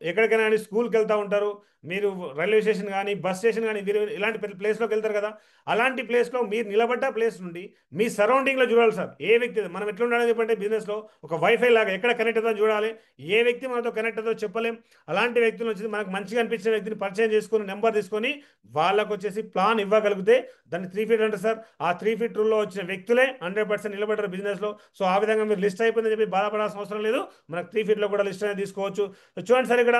ఎక్కడికైనా కానీ స్కూల్కి వెళ్తూ ఉంటారు, మీరు రైల్వే స్టేషన్ కానీ, బస్ స్టేషన్ కానీ, మీరు ఇలాంటి ప్లేస్లోకి వెళ్తారు కదా. అలాంటి ప్లేస్లో మీరు నిలబడ్డ ప్లేస్ నుండి మీ సరౌండింగ్లో చూడాలి సార్. ఏ వ్యక్తి మనం ఎట్లా ఉండాలని చెప్పంటే బిజినెస్లో ఒక వైఫై లాగా ఎక్కడ కనెక్ట్ అవుతుందో చూడాలి. ఏ వ్యక్తి మనతో కనెక్ట్ అవుతుందో చెప్పలేం. అలాంటి వ్యక్తులు వచ్చి మనకు మంచిగా అనిపించిన వ్యక్తిని పరిచయం చేసుకొని నెంబర్ తీసుకొని వాళ్ళకు వచ్చేసి ప్లాన్ ఇవ్వగలిగితే దాన్ని 3 feet అంటే సార్. ఆ 3 feet రూల్లో వచ్చిన వ్యక్తులే 100% నిలబడ్డారు బిజినెస్లో. సో ఆ విధంగా మీరు లిస్ట్ అయిపోయిందని చెప్పి బాధపడాల్సిన అవసరం లేదు. మనకు 3 feet కూడా లిస్ట్ అనేది తీసుకోవచ్చు. సో చూడండి సార్, ఇక్కడ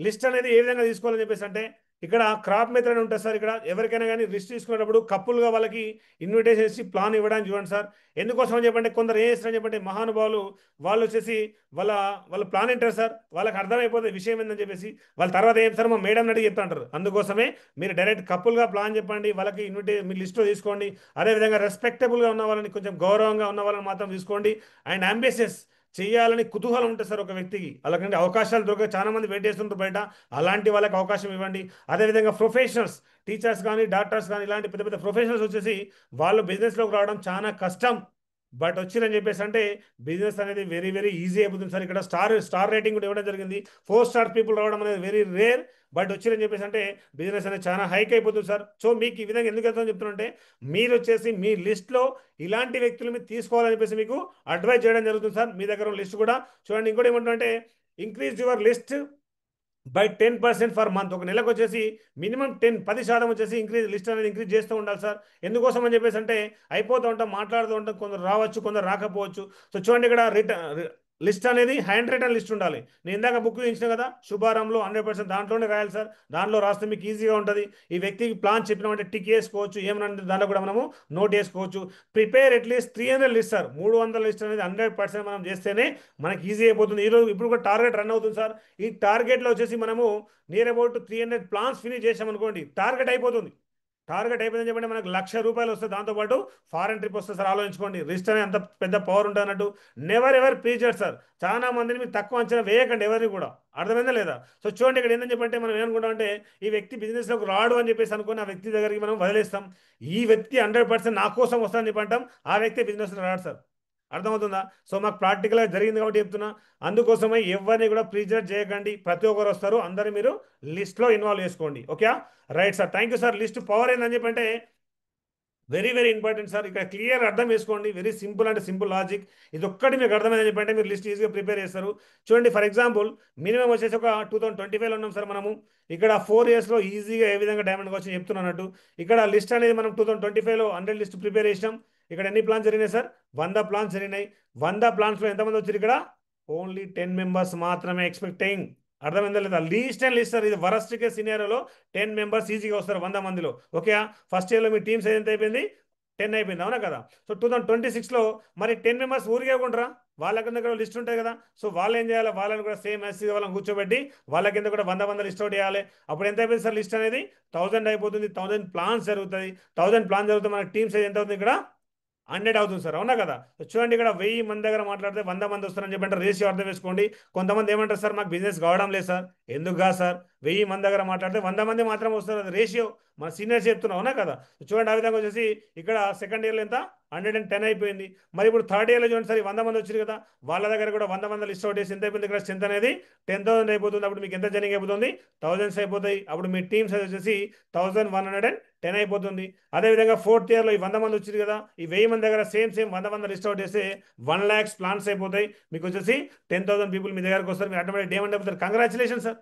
లిస్ట్ అనేది ఏ విధంగా తీసుకోవాలని చెప్పేసి అంటే ఇక్కడ క్రాప్ మెథడ్ అని ఉంటుంది సార్. ఇక్కడ ఎవరికైనా కానీ లిస్ట్ తీసుకునేటప్పుడు కప్పులుగా వాళ్ళకి ఇన్విటేషన్ ఇచ్చి ప్లాన్ ఇవ్వడానికి చూడండి సార్. ఎందుకోసం అని చెప్పంటే కొందరు ఏం చేస్తారని చెప్పంటే మహానుభావులు వాళ్ళు వచ్చేసి వాళ్ళ ప్లాన్ ఏంటారు సార్, వాళ్ళకి అర్థమైపోతుంది విషయం ఏందని చెప్పేసి వాళ్ళ తర్వాత ఏం సార్ మా మేడం అడిగి చెప్తా అంటారు. అందుకోసమే మీరు డైరెక్ట్ కప్పులుగా ప్లాన్ చెప్పండి, వాళ్ళకి మీ లిస్ట్లో తీసుకోండి. అదేవిధంగా రెస్పెక్టబుల్గా ఉన్న వాళ్ళని, కొంచెం గౌరవంగా ఉన్న వాళ్ళని మాత్రం తీసుకోండి. అండ్ అంబిషియస్, చేయాలని కుతూహలం ఉంటుంది సార్ ఒక వ్యక్తికి. అలాగంటే అవకాశాలు దొరక చాలా మంది వెయిట్ చేస్తుంటారు బయట. అలాంటి వాళ్ళకి అవకాశం ఇవ్వండి. అదేవిధంగా ప్రొఫెషనల్స్, టీచర్స్ కానీ, డాక్టర్స్ కానీ, ఇలాంటి పెద్ద పెద్ద ప్రొఫెషనల్స్ వచ్చేసి వాళ్ళు బిజినెస్లోకి రావడం చాలా కష్టం. బట్ వచ్చిరని చెప్పేసి అంటే బిజినెస్ అనేది వెరీ వెరీ ఈజీ అయిపోతుంది సార్. ఇక్కడ స్టార్ రేటింగ్ కూడా ఇవ్వడం జరిగింది. 4 స్టార్ పీపుల్ రావడం అనేది వెరీ రేర్. బట్ వచ్చిరని చెప్పేసి అంటే బిజినెస్ అనేది చాలా హైక్ అయిపోతుంది సార్. సో మీకు ఈ విధంగా ఎందుకు వెళ్తామని చెప్తున్నంటే, మీరు వచ్చేసి మీ లిస్ట్లో ఇలాంటి వ్యక్తులు మీరు తీసుకోవాలని చెప్పేసి మీకు అడ్వైజ్ చేయడం జరుగుతుంది సార్. మీ దగ్గర లిస్ట్ కూడా చూడండి. ఇంకోటి ఏమంటుంటే, increase your list by 10% for month. ఒక నెలకు వచ్చేసి మినిమం 10% వచ్చేసి లిస్ట్ అనేది ఇంక్రీజ్ చేస్తూ ఉండాలి సార్. ఎందుకోసం అని చెప్పేసి అంటే అయిపోతూ ఉంటాం, మాట్లాడుతూ ఉంటాం, కొందరు రావచ్చు, కొందరు రాకపోవచ్చు. సో చూడండి, ఇక్కడ లిస్ట్ అనేది హ్యాండ్ రిటర్న్ లిస్ట్ ఉండాలి. నేను ఇందాక బుక్ ఇచ్చిన కదా శుభారంలో 100% దాంట్లోనే రాయాలి సార్. దాంట్లో రాస్తే మీకు ఈజీగా ఉంటుంది. ఈ వ్యక్తికి ప్లాన్ చెప్పినామంటే టిక్ వేసుకోవచ్చు, ఏమన్నా దాంట్లో కూడా మనము నోట్ చేసుకోవచ్చు. Prepare at least 300 list sir. 300 list అనేది 100% మనం చేస్తేనే మనకి ఈజీ అయిపోతుంది. ఈరోజు ఇప్పుడు కూడా టార్గెట్ రన్ అవుతుంది సార్. ఈ టార్గెట్లో వచ్చేసి మనము నియర్ అబౌట్ 300 ప్లాన్స్ ఫినిష్ చేసామనుకోండి, టార్గెట్ అయిపోతుంది. టార్గెట్ అయిపోయిందని చెప్పండి, మనకు ₹1,00,000 వస్తుంది. దాంతోపాటు ఫారెన్ ట్రిప్ వస్తుంది సార్. ఆలోచించుకోండి, రిస్ట్ అనేది అంత పెద్ద పవర్ ఉంటుంది అన్నట్టు. Never ever preacher sir. చాలా మందిని మీరు తక్కువ అంచనా వేయకండి ఎవరిని కూడా. అర్థమైందా లేదా? సో చూడండి, ఇక్కడ ఏంటని చెప్పంటే మనం ఏమనుకుంటామంటే, ఈ వ్యక్తి బిజినెస్లోకి రాడు అని చెప్పేసి అనుకుని ఆ వ్యక్తి దగ్గరికి మనం వదిలేస్తాం. ఈ వ్యక్తి 100% నా కోసం వస్తానని చెప్పంటాం, ఆ వ్యక్తి బిజినెస్లో రాడు సార్. అర్థమవుతుందా? సో మాకు ప్రాక్టికల్గా జరిగింది కాబట్టి చెప్తున్నా. అందుకోసమే ఎవరిని కూడా ప్రీజర్ చేయకండి. ప్రతి ఒక్కరు వస్తారు, అందరూ మీరు లిస్ట్లో ఇన్వాల్వ్ చేసుకోండి. Okay right sir, thank you sir. List power ఏందని చెప్పంటే వెరీ వెరీ ఇంపార్టెంట్ సార్. ఇక్కడ క్లియర్ అర్థం చేసుకోండి. వెరీ సింపుల్ అంటే సింపుల్ లాజిక్. ఇది ఒక్కటి మీకు అర్థమైందని చెప్పంటే మీరు లిస్ట్ ఈజీగా ప్రిపేర్ చేస్తారు. చూడండి, ఫర్ ఎగ్జాంపుల్ మినిమం వచ్చేసి ఒక 2025లో ఉన్నాం సార్ మనము. ఇక్కడ 4 ఇయర్స్లో ఈజీగా ఏ విధంగా డైమండ్కి వచ్చి చెప్తున్నట్టు. ఇక్కడ లిస్ట్ అనేది మనం 2025లో 100 లిస్ట్ ప్రిపేర్ చేసినాం. ఇక్కడ ఎన్ని ప్లాన్స్ జరిగినాయి సార్? 100 ప్లాన్స్ జరిగినాయి. 100 ప్లాన్స్లో ఎంతమంది వచ్చారు? ఇక్కడ ఓన్లీ 10 మెంబర్స్ మాత్రమే ఎక్స్పెక్టింగ్. అర్థమైందా లేదా? Least and least sir. ఇది వరస్ట్ కేస్ సినారియోలో 10 మెంబర్స్ ఈజీగా వస్తారు 100 మందిలో. ఓకే, ఫస్ట్ ఇయర్లో మీ టీమ్స్ ఎంత అయిపోయింది? 10 అయిపోయింది, అవునా కదా? సో 2026లో మరి 10 మెంబర్స్ ఊరికే ఉంటారా? వాళ్ళ కింద కూడా లిస్ట్ ఉంటాయి కదా. సో వాళ్ళు ఏం చేయాలి? వాళ్ళని కూడా సేమ్ ఎస్సీ వాళ్ళని కూర్చోబెట్టి వాళ్ళ కింద కూడా 100 లిస్ట్ అవుట్ చేయాలి. అప్పుడు ఎంత అయిపోయింది సార్? లిస్ట్ అనేది 1000 అయిపోతుంది. 1000 ప్లాన్స్ జరుగుతుంది. 1000 ప్లాన్స్ జరుగుతుంది. మన టీమ్స్ ఎంత అవుతుంది? ఇక్కడ 100 అవుతుంది సార్, అవునా కదా? చూడండి, ఇక్కడ 1000 మంది దగ్గర మాట్లాడితే 100 మంది వస్తారని చెప్పంటే రేషియో అర్థం వేసుకోండి. కొంతమంది ఏమంటారు సార్, మాకు బిజినెస్ కావడం లేదు సార్. ఎందుకు కాదు సార్? 1000 మంది దగ్గర మాట్లాడితే 100 మంది మాత్రం వస్తారు. అది రేషియో. మన సీనియర్స్ చెప్తున్నాం, అవునా కదా? చూడండి, ఆ విధంగా వచ్చేసి ఇక్కడ సెకండ్ ఇయర్లో ఎంత? 110 అయిపోయింది. మరి ఇప్పుడు థర్డ్ ఇయర్లో చూడండి సార్, 100 మంది వచ్చారు కదా. వాళ్ళ దగ్గర కూడా 100 లిస్ట్ అవుట్ చేసి ఎంత అయిపోయింది? ఇక్కడ స్ట్రెంత్ అనేది 10,000 అయిపోతుంది. అప్పుడు మీకు ఎంత జర్నింగ్ అయిపోతుంది? థౌజండ్స్ అయిపోతాయి. అప్పుడు మీ టీమ్ సైజ్ వచ్చేసి 1110 అయిపోతుంది. అదేవిధంగా ఫోర్త్ ఇయర్లో ఈ 100 మంది వచ్చారు కదా, ఈ 1000 మంది దగ్గర సేమ్ 100 లిస్ట్ అవుట్ చేస్తే 1 lakhs ప్లాన్స్ అయిపోతాయి. మీకు వచ్చేసి 10,000 పీపుల్ మీ దగ్గరకు వస్తారు. మీరు ఆటోమేటిక్ ఏమంటే అయిపోతారు? Congratulation sir.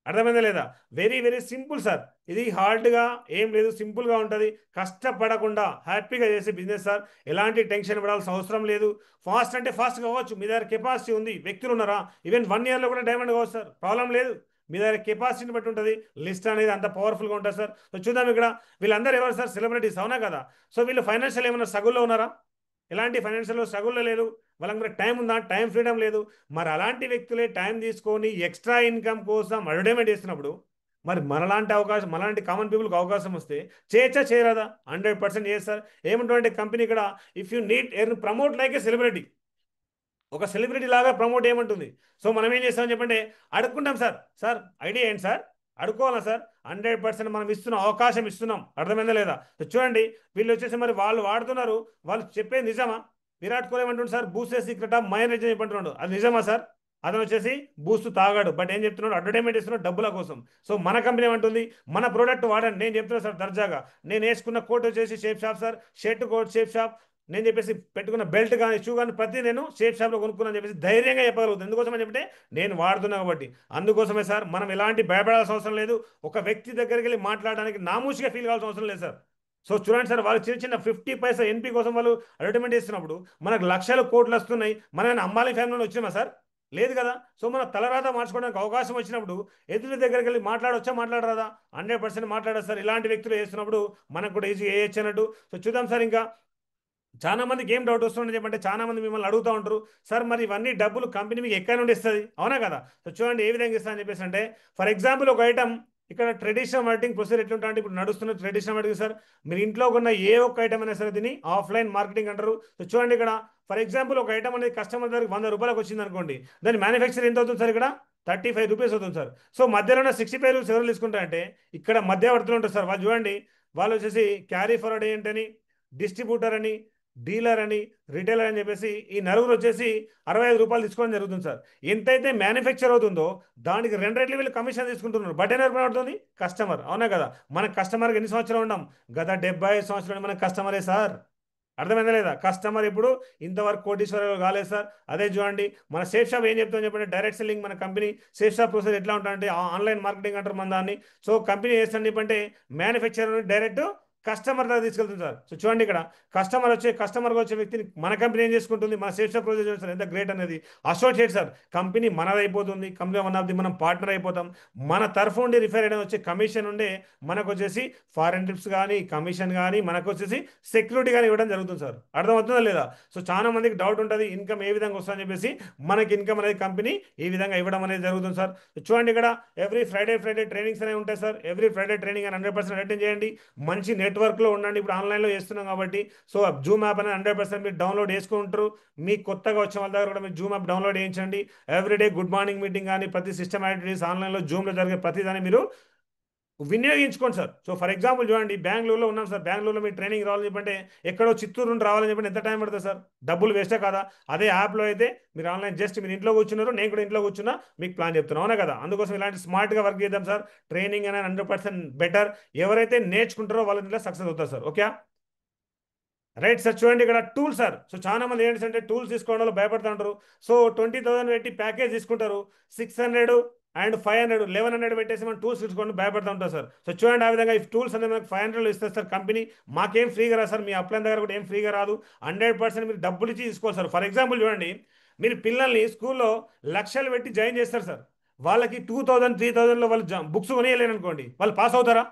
అర్థమైందా లేదా? Very very simple sir. ఇది హార్డ్గా ఏం లేదు, సింపుల్గా ఉంటుంది. కష్టపడకుండా హ్యాపీగా చేసే బిజినెస్ సార్. ఎలాంటి టెన్షన్ పడాల్సిన అవసరం లేదు. ఫాస్ట్ అంటే ఫాస్ట్ కావచ్చు, మీ దగ్గర కెపాసిటీ ఉంది, వ్యక్తులు ఉన్నారా, ఈవెన్ 1 ఇయర్లో కూడా డైమండ్ కావచ్చు సార్, ప్రాబ్లం లేదు. మీ దగ్గర కెపాసిటీని బట్టి ఉంటుంది. లిస్ట్ అనేది అంత పవర్ఫుల్గా ఉంటుంది సార్. సో చూద్దాం, ఇక్కడ వీళ్ళందరూ ఎవరు సార్? సెలబ్రిటీస్, అవునా కదా? సో వీళ్ళు ఫైనాన్షియల్ ఏమైనా స్ట్రగుల్లో ఉన్నారా? ఎలాంటి ఫైనాన్షియల్ స్ట్రగుల్లో లేదు. వాళ్ళకి మరి టైం ఉందా? టైం ఫ్రీడమ్ లేదు. మరి అలాంటి వ్యక్తులే టైం తీసుకొని ఎక్స్ట్రా ఇన్కమ్ కోసం అడ్వర్టైజ్మెంట్ చేస్తున్నప్పుడు మరి మనలాంటి అవకాశం, మనలాంటి కామన్ పీపుల్కి అవకాశం వస్తే చేయొచ్చా చేయరాదా? 100% చేస్తారు. ఏమంటే కంపెనీ ఇక్కడ if you need earn promote like A celebrity, ఒక సెలబ్రిటీ లాగా ప్రమోట్ ఏమంటుంది. సో మనం ఏం చేస్తామని చెప్పంటే అడుక్కుంటాం సార్. సార్ ఐడియా ఏంటి సార్? అడుక్కోవాలా సార్? 100% మనం ఇస్తున్నాం, అవకాశం ఇస్తున్నాం. అర్థమైందా లేదా? చూడండి, వీళ్ళు వచ్చేసి మరి వాళ్ళు వాడుతున్నారు, వాళ్ళు చెప్పేది నిజమా? విరాట్ కోహ్లీ ఏమంటుండు sir? Boost secret of minor అని చెప్పంటున్నాడు. అది నిజమా సార్? అతను వచ్చేసి బూస్ట్ తాగాడు, బట్ ఏం చెప్తున్నాడు? అడ్వర్టైజ్మెంట్ ఇస్తున్నాడు డబ్బుల కోసం. సో మన కంపెనీ ఏమంటుంది? మన ప్రోడక్ట్ వాడండి. నేను చెప్తున్నా సార్ దర్జాగా. నేను వేసుకున్న కోట్ వచ్చేసి Safe Shop sir, shirt coat Safe Shop, నేను చెప్పేసి పెట్టుకున్న బెల్ట్ కానీ షూ కానీ ప్రతి నేను షేప్ షాప్లో కొనుక్కున్నాను చెప్పేసి ధైర్యంగా చెప్పగలుగుతాను. ఎందుకోసం అని చెప్పంటే నేను వాడుతున్నా కాబట్టి. అందుకోసమే సార్, మనం ఎలాంటి భయపడాల్సిన అవసరం లేదు. ఒక వ్యక్తి దగ్గరికి వెళ్ళి మాట్లాడడానికి నామూషిగా ఫీల్ కావాల్సిన అవసరం లేదు సార్. సో చూడండి సార్, వాళ్ళు చిన్న చిన్న 50 పైసా ఎన్పి కోసం వాళ్ళు అడ్వర్టైజ్మెంట్ చేస్తున్నప్పుడు మనకు లక్షల కోట్లు వస్తున్నాయి. మన అంబానీ ఫ్యామిలీలో వచ్చినామా సార్? లేదు కదా. సో మన తలరాత మార్చుకోవడానికి అవకాశం వచ్చినప్పుడు ఎదుటి దగ్గరికి వెళ్ళి మాట్లాడొచ్చా, మాట్లాడరాదా? 100% మాట్లాడదు సార్. ఇలాంటి వ్యక్తులు చేస్తున్నప్పుడు మనకు కూడా ఈజీ వేయచ్చు అన్నట్టు. సో చూద్దాం సార్. ఇంకా చాలా మందికి ఏం డౌట్ వస్తుందని చెప్పంటే చాలా మంది మిమ్మల్ని అడుగుతూ ఉంటారు, సార్ మరి ఇవన్నీ డబ్బులు కంపెనీ మీకు ఎక్కడ నుండి ఇస్తుంది, అవునా కదా? సో చూడండి ఏ విధంగా ఇస్తా అని చెప్పేసి అంటే, ఫర్ ఎగ్జాంపుల్ ఒక ఐటమ్ ఇక్కడ ట్రెడిషనల్ మార్కెటింగ్ ప్రొసీజర్ ఎట్లుంటా అంటే ఇప్పుడు నడుస్తున్న ట్రెడిషనల్ మార్కెటింగ్ సార్, మీరు ఇంట్లో ఉన్న ఏ ఒక్క ఐటమ్ అయినా సరే దీన్ని ఆఫ్లైన్ మార్కెటింగ్ అంటారు. సో చూడండి ఇక్కడ ఫర్ ఎగ్జాంపుల్ ఒక ఐటమ్ అనేది కస్టమర్ దగ్గరికి 100 రూపాయలకు వచ్చింది అనుకోండి, దాని మ్యానుఫ్యాక్చర్ ఎంత అవుతుంది సార్? ఇక్కడ 35 రూపీస్ అవుతుంది సార్. సో మధ్యలో ఉన్న 65 రూపీస్ ఎవరు తీసుకుంటారంటే ఇక్కడ మధ్యవర్తులు ఉంటారు సార్. వాళ్ళు చూడండి, వాళ్ళు వచ్చేసి క్యారీ ఫార్వర్డ్ ఏంటని, డిస్ట్రిబ్యూటర్ అని, డీలర్ అని, రిటైలర్ అని చెప్పేసి ఈ నలుగురు వచ్చేసి 65 రూపాయలు తీసుకోవడం జరుగుతుంది సార్. ఎంతైతే మ్యానుఫ్యాక్చర్ అవుతుందో దానికి 2 రెట్లు వీళ్ళు కమిషన్ తీసుకుంటున్నారు. బట్ ఎవరు పడుతుంది? కస్టమర్. అవునా కదా? మన కస్టమర్కి ఎన్ని సంవత్సరాలు ఉన్నాం? గత 75 సంవత్సరాలు మన కస్టమరే సార్. అర్థమైందా లేదా? కస్టమర్ ఇప్పుడు ఇంతవరకు కోటీశ్వరులు కాలేదు సార్. అదే చూడండి మన సేఫ్ షాప్ ఏం చెప్తామని చెప్పండి, డైరెక్ట్ సెల్లింగ్ మన కంపెనీ సేఫ్ షాప్ ప్రొసెస్ ఎట్లా ఉంటాయంటే ఆన్లైన్ మార్కెటింగ్ అంటారు మన దాన్ని. సో కంపెనీ చేస్తాను చెప్పంటే మ్యానుఫ్యాక్చర్ డైరెక్ట్ కస్టమర్ దగ్గర తీసుకెళ్తుంది సార్. సో చూడండి ఇక్కడ కస్టమర్గా వచ్చే వ్యక్తిని మన కంపెనీ ఏం చేసుకుంటుంది? మన సేఫ్ షాప్ ప్రొసెస్ చేస్తారు. ఎంత గ్రేట్ అనేది. అసోసియేట్ సార్, కంపెనీ మనదైపోతుంది. కంపెనీ వన్ ఆఫ్ ది మనం పార్ట్నర్ అయిపోతాం. మన తరఫు నుండి రిఫర్ అయిన వచ్చే కమిషన్ ఉండే మనకు వచ్చేసి ఫారెన్ ట్రిప్స్ కానీ కమిషన్ కానీ మనకు వచ్చేసి సెక్యూరిటీ కానీ ఇవ్వడం జరుగుతుంది సార్. అర్థమవుతుందా లేదా? సో చాలా మందికి డౌట్ ఉంటుంది ఇన్కమ్ ఏ విధంగా వస్తుందని చెప్పేసి. మనకి ఇన్కమ్ అనేది కంపెనీ ఈ విధంగా ఇవ్వడం అనేది జరుగుతుంది సార్. చూడండి ఇక్కడ ఎవ్రీ ఫ్రైడే ట్రైనింగ్స్ అనేవి ఉంటాయి సార్. ఎవ్రీ ఫ్రైడే ట్రైనింగ్ అని 100% అటెండ్ చేయండి. మంచి నెట్వర్క్లో ఉండండి. ఇప్పుడు ఆన్లైన్లో చేస్తున్నాం కాబట్టి సో జూమ్ యాప్ అనేది 100% మీరు డౌన్లోడ్ చేసుకుంటారు. మీ కొత్తగా వచ్చిన వాళ్ళ దగ్గర కూడా మీరు జూమ్ యాప్ డౌన్లోడ్ చేయించండి. ఎవ్రీడే గుడ్ మార్నింగ్ మీటింగ్ కానీ ప్రతి సిస్టమ్ యాక్టివిటీస్ ఆన్లైన్లో జూమ్లో జరిగే ప్రతిదాన్ని మీరు వినియోగించుకోండి సార్. సో ఫర్ ఎగ్జాంపుల్ చూడండి, బెంగళూరులో ఉన్నాం సార్. బెంగళూరులో మీరు ట్రైనింగ్ రావాలని చెప్పంటే ఎక్కడో చిత్తూరు నుండి రావాలని చెప్పంటే ఎంత టైం పడుతుంది సార్? డబ్బులు వేస్టే కదా? అదే యాప్లో అయితే మీరు ఆన్లైన్ జస్ట్ మీరు ఇంట్లో కూర్చున్నారు, నేను కూడా ఇంట్లో కూర్చున్నా, మీకు ప్లాన్ చెప్తున్నాను. అవునా కదా? అందుకోసం ఇలాంటి స్మార్ట్గా వర్క్ చేద్దాం సార్. ట్రైనింగ్ అనేది 100% బెటర్. ఎవరైతే నేర్చుకుంటారో వాళ్ళ ఇంట్లో సక్సెస్ అవుతారు సార్. Okay right sir. చూడండి ఇక్కడ టూల్స్ సార్. సో చాలా మంది ఏంటంటే టూల్స్ తీసుకోవడంలో భయపడుతూ ఉంటారు. సో 20,000 పెట్టి ప్యాకేజ్ తీసుకుంటారు. 600 అండ్ 500 1100 పెట్టేసి మనం టూల్స్ తీసుకోండి భయపడుతూ ఉంటారు సార్. సో చూడండి ఆ విధంగా ఈ టూల్స్ అనేది మనకు 500 ఇస్తారు సార్ కంపెనీ. మాకేం ఫ్రీగా రాదు సార్. మీ అప్లైన్ దగ్గర కూడా ఏం ఫ్రీగా రాదు. 100% మీరు డబ్బులు ఇచ్చి తీసుకోవాలి సార్. ఫర్ ఎగ్జాంపుల్ చూడండి, మీరు పిల్లల్ని స్కూల్లో లక్షలు పెట్టి జాయిన్ చేస్తారు సార్. వాళ్ళకి 2000 3000లో వాళ్ళు బుక్స్ కొనియలేరు అనుకోండి, వాళ్ళు పాస్ అవుతారా?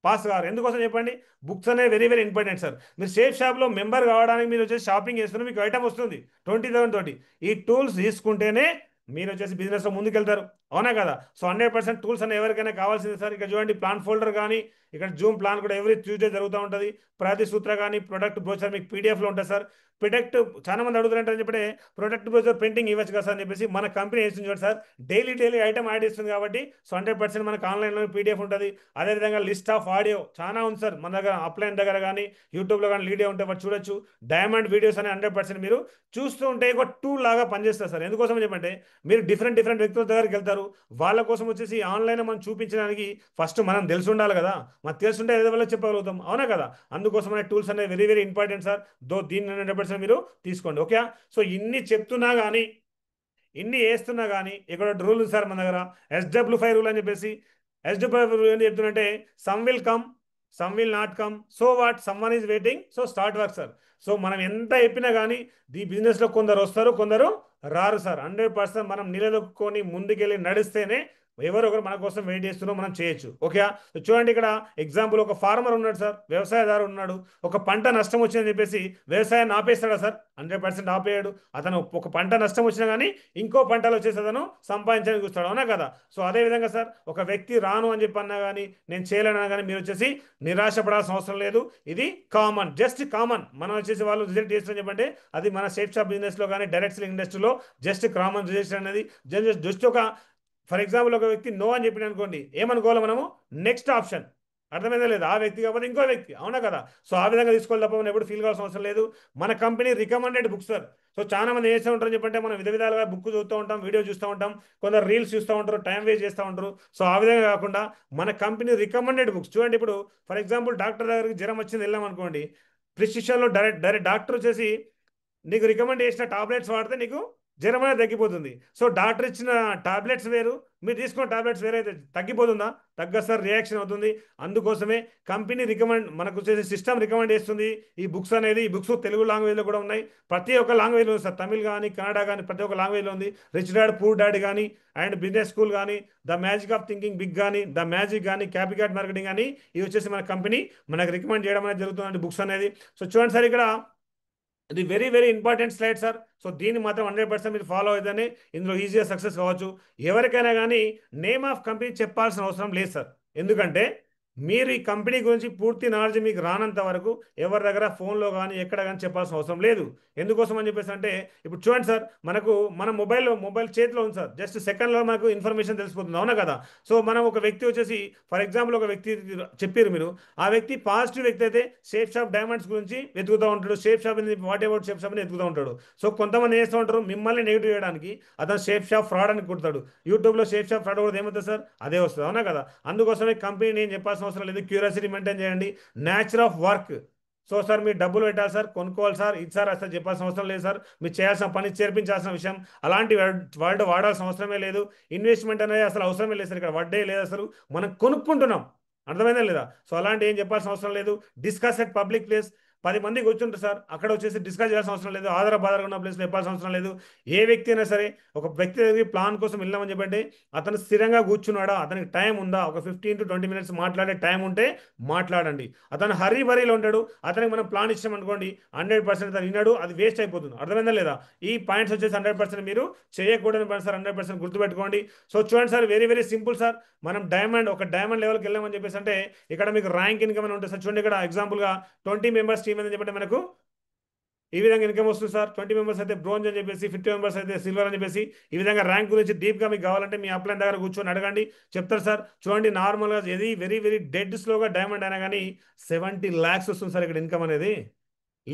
Pass car. ఎందుకోసం చెప్పండి? బుక్స్ అనేవి వెరీ వెరీ ఇంపార్టెంట్ సార్. మీరు సేఫ్ షాప్లో మెంబర్ కావడానికి మీరు వచ్చేసి షాపింగ్ చేస్తున్నారు, మీకు ఐటమ్ వస్తుంది 20,000 తోటి. ఈ టూల్స్ తీసుకుంటేనే మీరు వచ్చేసి బిజినెస్లో ముందుకెళ్తారు. అవునా కదా? సో 100% టూల్స్ అనే ఎవరికైనా కావాల్సింది సార్. ఇక్కడ చూడండి ప్లాన్ ఫోల్డర్ కానీ, ఇక్కడ జూమ్ ప్లాన్ కూడా ఎవ్రీ ట్యూస్డే జరుగుతూ ఉంటుంది. ప్రతి సూత్ర కానీ ప్రొడక్ట్ బ్రోచర్ మీకు పీడిఎఫ్లో ఉంటుంది సార్. ప్రొడక్ట్ చాలా మంది అడుగుతారంటే చెప్పంటే ప్రొడక్ట్ బ్రోచర్ ప్రింటింగ్ ఇవ్వచ్చు కదా సార్ అని చెప్పేసి మన కంపెనీ వేస్తుంది చూడండి సార్. డైలీ ఐటమ్ యాడ్ ఇస్తుంది కాబట్టి సో 100% మనకు ఆన్లైన్లో పీడిఎఫ్ ఉంటుంది. అదేవిధంగా లిస్ట్ ఆఫ్ ఆడియో చాలా ఉంది సార్ మన దగ్గర. అప్లైన్ దగ్గర కానీ యూట్యూబ్లో కానీ వీడియో ఉంటే వాటి చూడొచ్చు. డైమండ్ వీడియోస్ అని 100% మీరు చూస్తూ ఉంటే ఒక టూల్ లాగా పనిచేస్తారు సార్. ఎందుకోసం చెప్పంటే మీరు డిఫరెంట్ వ్యక్తుల దగ్గరికి వెళ్తారు. వాళ్ళ కోసం వచ్చేసి ఆన్లైన్ మనం చూపించడానికి ఫస్ట్ మనం తెలిసి ఉండాలి కదా. మనకు తెలుసుంటే ఏదో వల్ల చెప్పగలుగుతాం. అవునా కదా? అందుకోసమనే టూల్స్ అనేవి వెరీ వెరీ ఇంపార్టెంట్ సార్. దీన్ని 100% మీరు తీసుకోండి. ఓకే. సో ఇన్ని చెప్తున్నా కానీ, ఇన్ని వేస్తున్నా కానీ ఇక్కడ రూల్ ఉంది సార్ మన దగ్గర, SW5 రూల్ అని చెప్పేసి. SW5 రూల్ ఏం చెప్తున్నట్టే, some will come, some will not come, so what, someone is waiting, so start work sir. So మనం ఎంత చెప్పినా కానీ ఈ బిజినెస్లో కొందరు వస్తారు, కొందరు రారు సార్. 100% మనం నిలదొక్కుని ముందుకెళ్ళి నడిస్తేనే ఎవరో ఒకరు మన కోసం వెయిట్ చేస్తున్నాం, మనం చేయొచ్చు. ఓకే. చూడండి ఇక్కడ ఎగ్జాంపుల్, ఒక ఫార్మర్ ఉన్నాడు సార్, వ్యవసాయదారు ఉన్నాడు. ఒక పంట నష్టం వచ్చిందని చెప్పేసి వ్యవసాయాన్ని ఆపేస్తాడా సార్? 100% ఆపేయడు. అతను ఒక పంట నష్టం వచ్చినా కానీ ఇంకో పంటలు వచ్చేసి అతను సంపాదించడానికి చూస్తాడు. అవునా కదా? సో అదేవిధంగా సార్, ఒక వ్యక్తి రాను అని చెప్పి అన్నా కానీ, నేను చేయలేనా కానీ మీరు వచ్చేసి నిరాశపడాల్సిన అవసరం లేదు. ఇది కామన్, జస్ట్ కామన్. మనం వచ్చేసి వాళ్ళు రిజెక్ట్ చేస్తారని చెప్పంటే అది మన సేఫ్ షాప్ బిజినెస్లో కానీ డైరెక్ట్ సెల్లింగ్ ఇండస్ట్రీలో జస్ట్ కామన్ రిజెక్షన్ అనేది జస్ట్ ఒక ఫర్ ఎగ్జాంపుల్ ఒక వ్యక్తి నో అని చెప్పిన అనుకోండి, ఏమనుకోవాలి మనము? Next option. అర్థమైందా లేదు? ఆ వ్యక్తి కాకపోతే ఇంకో వ్యక్తి. అవునా కదా? సో ఆ విధంగా తీసుకోవాలి తప్ప మనం ఎప్పుడు ఫీల్ కావాల్సిన అవసరం లేదు. మన company recommended books sir. So చాలా మంది ఏం చేస్తూ ఉంటారని చెప్పంటే మనం విధాలుగా బుక్ చూస్తూ ఉంటాం, వీడియో చూస్తూ ఉంటాం, కొందరు రీల్స్ చూస్తూ ఉంటారు, టైం వేస్ట్ చేస్తూ ఉంటారు. సో ఆ విధంగా కాకుండా మన కంపెనీ రికమెండెడ్ బుక్స్ చూడండి. ఇప్పుడు ఫర్ ఎగ్జాంపుల్ డాక్టర్ దగ్గరికి జ్వరం వచ్చింది వెళ్ళాం అనుకోండి, ప్రిస్క్రిప్షన్లో డైరెక్ట్ డాక్టర్ వచ్చేసి నీకు రికమెండ్ చేసిన టాబ్లెట్స్ వాడితే నీకు జ్వరం అనేది తగ్గిపోతుంది. సో డాక్టర్ ఇచ్చిన టాబ్లెట్స్ వేరు, మీరు తీసుకున్న టాబ్లెట్స్ వేరే, అయితే తగ్గిపోతుందా? తగ్గ సార్, రియాక్షన్ అవుతుంది. అందుకోసమే కంపెనీ మనకు వచ్చేసి సిస్టమ్ రికమెండ్ చేస్తుంది ఈ బుక్స్ అనేది. ఈ బుక్స్ తెలుగు లాంగ్వేజ్లో కూడా ఉన్నాయి. ప్రతి ఒక్క లాంగ్వేజ్లో ఉంది సార్. తమిళ్ కానీ కన్నడ కానీ ప్రతి ఒక్క లాంగ్వేజ్లో ఉంది. రిచ్ డాడ్ పూర్ డాడ్ కానీ, అండ్ బిజినెస్ స్కూల్ కానీ, The Magic of Thinking Big కానీ, ద మ్యాజిక్ కానీ, క్యాపికాట్ మార్కెటింగ్ కానీ, ఇవి వచ్చేసి మన కంపెనీ మనకు రికమెండ్ చేయడం అనేది జరుగుతుంది బుక్స్ అనేది. సో చూడండి సార్, ఇక్కడ ఇది very very important slide sir. So దీన్ని మాత్రం 100% మీరు ఫాలో అయితేనే ఇందులో ఈజీగా సక్సెస్ కావచ్చు. ఎవరికైనా కానీ నేమ్ ఆఫ్ కంపెనీ చెప్పాల్సిన అవసరం లేదు సార్. ఎందుకంటే మీరు ఈ కంపెనీ గురించి పూర్తి నాలెడ్జ్ మీకు రానంత వరకు ఎవరి దగ్గర ఫోన్లో కానీ ఎక్కడ కానీ చెప్పాల్సిన అవసరం లేదు. ఎందుకోసం అని చెప్పేసి అంటే ఇప్పుడు చూడండి సార్, మనకు మన మొబైల్ చేతిలో ఉంది సార్, జస్ట్ సెకండ్లో మనకు ఇన్ఫర్మేషన్ తెలిసిపోతుంది, అవునా కదా? సో మనం ఒక వ్యక్తి వచ్చేసి ఫర్ ఎగ్జాంపుల్ ఒక వ్యక్తి చెప్పారు మీరు, ఆ వ్యక్తి పాజిటివ్ వ్యక్తి అయితే షేప్ షాప్ డైమండ్స్ గురించి వెతుకుతూ ఉంటాడు, shape shop what ever shape shop అని వెతుకుతూ ఉంటాడు. సో కొంతమంది చేస్తూ ఉంటారు మిమ్మల్ని నెగిటివ్ చేయడానికి, అతను షేప్ షాప్ ఫ్రాడ్ అని కొడతాడు. యూట్యూబ్లో షేప్ షాప్ ఫ్రాడ్ కూడా ఏమవుతుంది సార్, అదే వస్తుంది, అవునా కదా? అందుకోసమే కంపెనీ నేను చెప్పాల్సిన అవసరం లేదు, క్యూరియాసిటీ మెయింటైన్ చేయండి, nature of work. So sir మీరు డబ్బులు పెట్టాలి సార్, కొనుక్కోవాలి సార్, ఇది సార్ అసలు చెప్పాల్సిన అవసరం లేదు సార్, మీరు చేయాల్సిన పని చేర్పించాల్సిన విషయం, అలాంటి వర్డ్ వాడాల్సిన అవసరమే లేదు. ఇన్వెస్ట్మెంట్ అనేది అసలు అవసరమే లేదు సార్, ఇక్కడ వడ్డే లేదు అసలు, మనం కొనుక్కుంటున్నాం. అర్థమైందా లేదా? సో అలాంటి ఏం చెప్పాల్సిన అవసరం లేదు. డిస్కస్ ఎట్ పబ్లిక్ ప్లేస్, 10 మంది కూర్చుంటారు సార్, అక్కడ వచ్చేసి డిస్కస్ చేయాల్సిన అవసరం లేదు. బాధాగా ఉన్న ప్లేస్లో చెప్పాల్సిన అవసరం లేదు. ఏ వ్యక్తి అయినా సరే ఒక వ్యక్తి దగ్గర ప్లాన్ కోసం వెళ్ళామని చెప్పండి, అతను స్థిరంగా కూర్చున్నాడా, అతనికి టైం ఉందా, ఒక 15 to 20 minutes మాట్లాడే టైం ఉంటే మాట్లాడండి. అతను హరీ బరీలో ఉంటాడు, అతనికి మనం ప్లాన్ ఇచ్చామనుకోండి 100% అతను విన్నాడు, అది వేస్ట్ అయిపోతుంది. అర్థమైందా లేదా? ఈ పాయింట్స్ వచ్చేసి 100% మీరు చేయకూడని పని సార్, 100% గుర్తుపెట్టుకోండి. సో చూడండి sir, very very simple sir. మనం ఒక డైమండ్ లెవెల్కి వెళ్ళామని చెప్పేసి అంటే ఇక్కడ మీకు ర్యాంక్ ఇన్కమ్ అని ఉంటుంది సార్. చూడండి ఇక్కడ ఎగ్జాంపుల్గా 20 మెంబర్స్ టీమ్ అని చెప్పంటే మనకు ఈ విధంగా ఇన్కమ్ వస్తుంది సార్. 20 మెంబర్స్ అయితే బ్రోంజ్ అని చెప్పేసి, 50 మెంబర్స్ అయితే సిల్వర్ అని చెప్పేసి, ఈ విధంగా ర్యాంక్ గురించి డీప్గా మీకు కావాలంటే మీ అప్లైన్ దగ్గర కూర్చొని అడగండి, చెప్తారు సార్. చూడండి నార్మల్గా ఇది వెరీ వెరీ డెడ్ స్లోగా డైమండ్ అయినా కానీ 70 lakhs వస్తుంది సార్ ఇక్కడ ఇన్కమ్ అనేది.